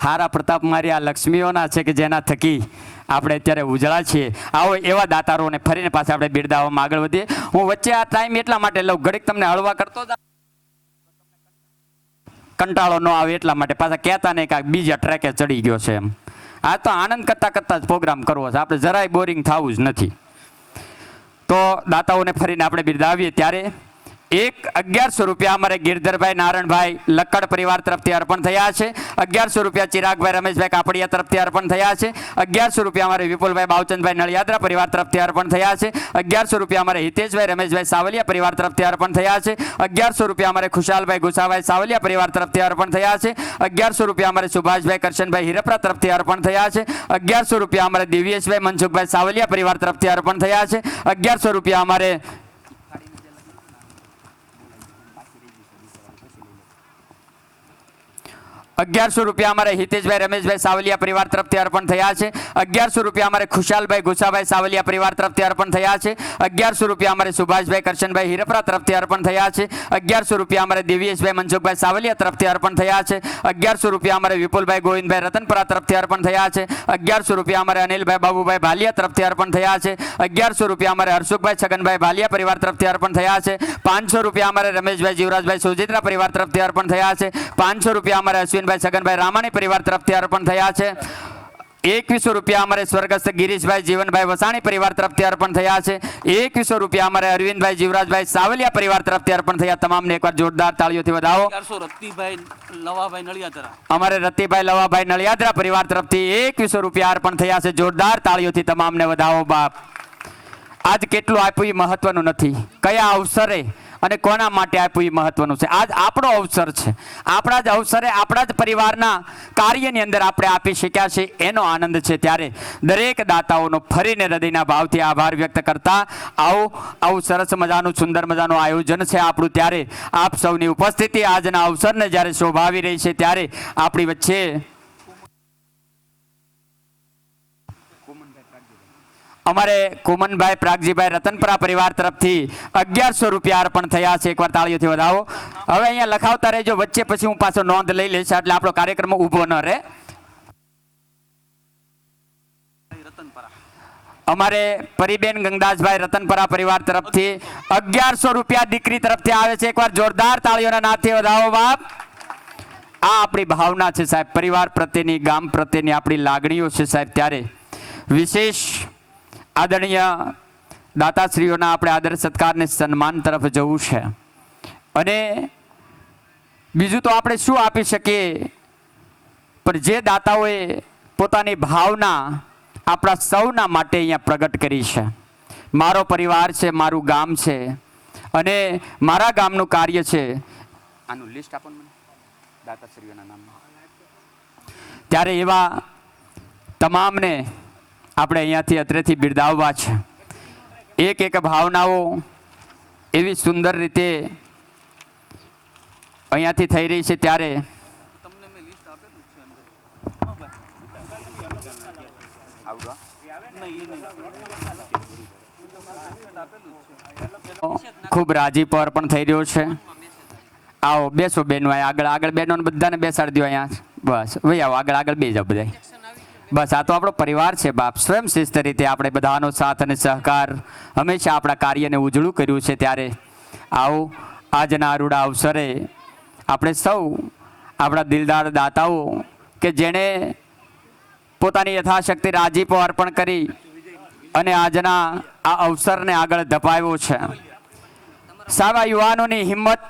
હારા પ્રતાપ મારી આ લક્ષ્મીઓના છે કે જેના થકી આપણે અત્યારે ઉજળા છીએ. આવો એવા દાતારોને ફરીને પાછા આપણે બિરદાવવામાં આગળ વધીએ. હું વચ્ચે આ ટાઈમ એટલા માટે લઉં, ઘડીક તમને હળવા કરતો કંટાળો ન આવે એટલા માટે. પાછા કહેતા નહીં કે બીજા ટ્રેકે ચડી ગયો છે એમ. આ તો આનંદ કરતા કરતા જ પ્રોગ્રામ કરવો છે. આપણે જરાય બોરિંગ થવું જ નથી. તો દાતાઓને ફરીને આપણે બિરદાવીએ ત્યારે 1100 રૂપિયા અમારે ગિરધરભાઈ નારણભાઈ લક્કડ પરિવાર તરફથી અર્પણ થયા છે. 1100 રૂપિયા ચિરાગભાઈ રમેશભાઈ કાપડિયા તરફથી અર્પણ થયા છે. 1100 રૂપિયા અમારે વિપુલભાઈ બાવચંદભાઈ નળિયાદરા પરિવાર તરફથી અર્પણ થયા છે. 1100 રૂપિયા અમારે હિતેશભાઈ રમેશભાઈ સાવલિયા પરિવાર તરફથી અર્પણ થયા છે. 1100 રૂપિયા અમારે ખુશાલભાઈ ગુસાભાઈ સાવલિયા પરિવાર તરફથી અર્પણ થયા છે. 1100 રૂપિયા અમારે સુભાષભાઈ કરશનભાઈ હિરપરા તરફથી અર્પણ થયા છે. 1100 રૂપિયા અમારે દિવ્યેશભાઈ મનસુખભાઈ સાવલિયા પરિવાર તરફથી અર્પણ થયા છે. 1100 રૂપિયા અમારે 1100 રૂપિયા અમારે હિતેશભાઈ રમેશભાઈ સાવલિયા પરિવાર તરફથી અર્પણ થયા છે. 1100 રૂપિયા અમારે ખુશાલભાઈ ગુસાભાઈ સાવલિયા પરિવાર તરફથી અર્પણ થયા છે. 1100 રૂપિયા અમારે સુભાષભાઈ કરશનભાઈ હિરપરા તરફથી અર્પણ થયા છે. 1100 રૂપિયા અમારે દિવ્યેશભાઈ મનસુખભાઈ સાવલિયા તરફથી અર્પણ થયા છે. 1100 રૂપિયા અમારે વિપુલભાઈ ગોવિંદભાઈ રતનપરા તરફથી અર્પણ થયા છે. 1100 રૂપિયા અમારે અનિલભાઈ બાબુભાઈ ભાલિયા તરફથી અર્પણ થયા છે. 1100 રૂપિયા અમારે હર્ષુખભાઈ છગનભાઈ ભાલિયા પરિવાર તરફથી અર્પણ થયા છે. 500 રૂપિયા અમારે રમેશભાઈ જીવરાજભાઈ સુજિત્રા પરિવાર તરફથી અર્પણ થયા છે. 500 રૂપિયા અમારે અશ્વિનભાઈ છગનભાઈ રામાણી પરિવાર તરફથી અર્પણ થયા છે. 2100 રૂપિયા અમારે સ્વર્ગસ્થ ગિરીશભાઈ જીવનભાઈ વસાણી પરિવાર તરફથી અર્પણ થયા છે. 2100 રૂપિયા અમારે અરવિંદભાઈ જીવરાજભાઈ સાવલિયા પરિવાર તરફથી અર્પણ થયા. તમામને એકવાર જોરદાર તાળીઓથી વધાવો. 1100 રતિભાઈ લવાભાઈ નળિયાદરા. અમારે રતિભાઈ લવાભાઈ નળિયાદરા પરિવાર તરફથી 2100 રૂપિયા અર્પણ થયા છે. જોરદાર તાળીઓથી તમામને વધાવો બાપ. આજ કેટલું આપ્યું એ મહત્વનું નથી, કયા અવસરે અને કોના માટે આપ્યું એ મહત્વનું છે. આજ આપણો અવસર છે, આપણા જ અવસરે આપણા જ પરિવારના કાર્યની અંદર આપણે આપી શક્યા છે, એનો આનંદ છે. ત્યારે દરેક દાતાઓનો ફરીને હૃદયના ભાવથી આભાર વ્યક્ત કરતા આવું સરસ મજાનું સુંદર મજાનું આયોજન છે આપણું. ત્યારે આપ સૌની ઉપસ્થિતિ આજના અવસરને જ્યારે શોભાવી રહી છે, ત્યારે આપણી વચ્ચે અમારે કુમનભાઈ પ્રાગજીભાઈ રતનપરા પરિવાર તરફથી 1100 રૂપિયા અર્પણ થયા છે. એકવાર તાળીઓથી વધાવો. હવે અહીંયા લખાવતા રહેજો, વચ્ચે પછી હું પાછો નોંધ લઈ લઈશ એટલે આપણો કાર્યક્રમ ઊભો ન રહે. અમારે પરીબેન ગંગદાસભાઈ રતનપરા પરિવાર તરફથી 1100 રૂપિયા દીકરી તરફથી આવે છે. એકવાર જોરદાર તાળીઓના નાદથી વધાવો બાપ. આ આપણી ભાવના છે સાહેબ, પરિવાર પ્રત્યેની, ગામ પ્રત્યેની આપણી લાગણીઓ છે સાહેબ. ત્યારે વિશેષ આદરણીય દાતાશ્રીઓના આપણે આદર સત્કારને સન્માન તરફ જવું છે. અને બીજું તો આપણે શું આપી શકીએ, પણ જે દાતાઓએ પોતાની ભાવના આપણા સૌના માટે અહીંયા પ્રગટ કરી છે. મારો પરિવાર છે, મારું ગામ છે અને મારા ગામનું કાર્ય છે. આનું લિસ્ટ આપો મને દાતાશ્રીઓના નામમાં. ત્યારે એવા તમામને આપણે અહીંયાથી અત્રેથી બિરદાવવા છે. એક એક ભાવનાઓ એવી સુંદર રીતે અહીંયાથી થઈ રહી છે. ત્યારે તમને મેં લિસ્ટ આપેલું છે અંદર. હા ભાઈ. નહીં, આપેલું છે. ખૂબ રાજીપો અર્પણ થઈ રહ્યો છે. આવો બેસો બેનો, આગળ આગળ બેનો બધાને બેસાડી દો અહીંયા. બસ ભાઈ આવો આગળ આગળ બે જાઓ બધા. બસ આ તો આપણો પરિવાર છે બાપ. સ્વયં શિસ્ત રીતે આપણે બધાનો સાથ અને સહકાર હંમેશા આપણા કાર્યને ઉજળું કર્યું છે. ત્યારે આવો આજના અરૂડા અવસરે આપણે સૌ આપણા દિલદાર દાતાઓ કે જેણે પોતાની યથાશક્તિ રાજીપો અર્પણ કરી અને આજના આ અવસરને આગળ ધપાવ્યો છે. સાવા યુવાનોની હિંમત,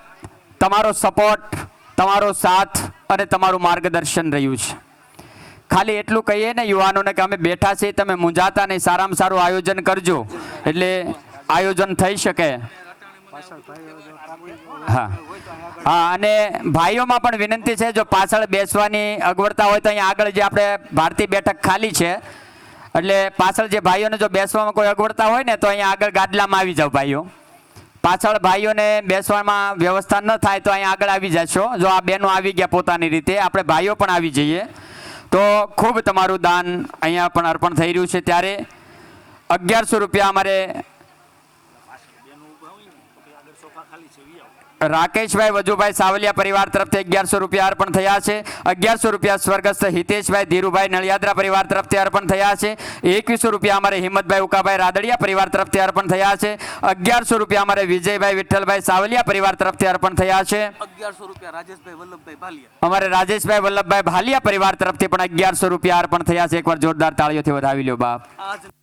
તમારો સપોર્ટ, તમારો સાથ અને તમારું માર્ગદર્શન રહ્યું છે. ખાલી એટલું કહીએ ને યુવાનોને કે અમે બેઠા છીએ, તમે મૂંઝાતા નહીં, સારામાં સારું આયોજન કરજો એટલે આયોજન થઈ શકે. હા હા, અને ભાઈઓમાં પણ વિનંતી છે, જો પાછળ બેસવાની અગવડતા હોય તો અહીંયા આગળ જે આપણે ભારતીય બેઠક ખાલી છે, એટલે પાછળ જે ભાઈઓને જો બેસવામાં કોઈ અગવડતા હોય ને તો અહીંયા આગળ ગાદલામાં આવી જાવ ભાઈઓ. પાછળ ભાઈઓને બેસવામાં વ્યવસ્થા ન થાય તો અહીંયા આગળ આવી જશો. જો આ બહેનો આવી ગયા પોતાની રીતે, આપણે ભાઈઓ પણ આવી જઈએ. તો ખૂબ તમારું દાન અહીંયા પણ અર્પણ થઈ રહ્યું છે. ત્યારે 1100 રૂપિયા અમારે રાકેશભાઈ વજુભાઈ સાવલિયા પરિવાર તરફથી 1100 રૂપિયા અર્પણ થયા છે. 1100 રૂપિયા સ્વર્ગસ્થ હિતેશભાઈ ધીરુભાઈ નળિયાદરા પરિવાર તરફથી અર્પણ થયા છે. 2100 રૂપિયા અમારે હિંમતભાઈ ઉકાભાઈ રાદડિયા પરિવાર તરફથી અર્પણ થયા છે. 1100 રૂપિયા અમારે વિજયભાઈ વિઠ્ઠલભાઈ સાવલિયા પરિવાર તરફથી અર્પણ થયા છે. 1100 રૂપિયા રાજેશભાઈ વલ્લભભાઈ ભાલિયા. અમારે રાજેશભાઈ વલ્લભભાઈ ભાલિયા પરિવાર તરફથી પણ 1100 રૂપિયા અર્પણ થયા છે. એકવાર જોરદાર તાળીઓથી વધાવી લ્યો બાપ.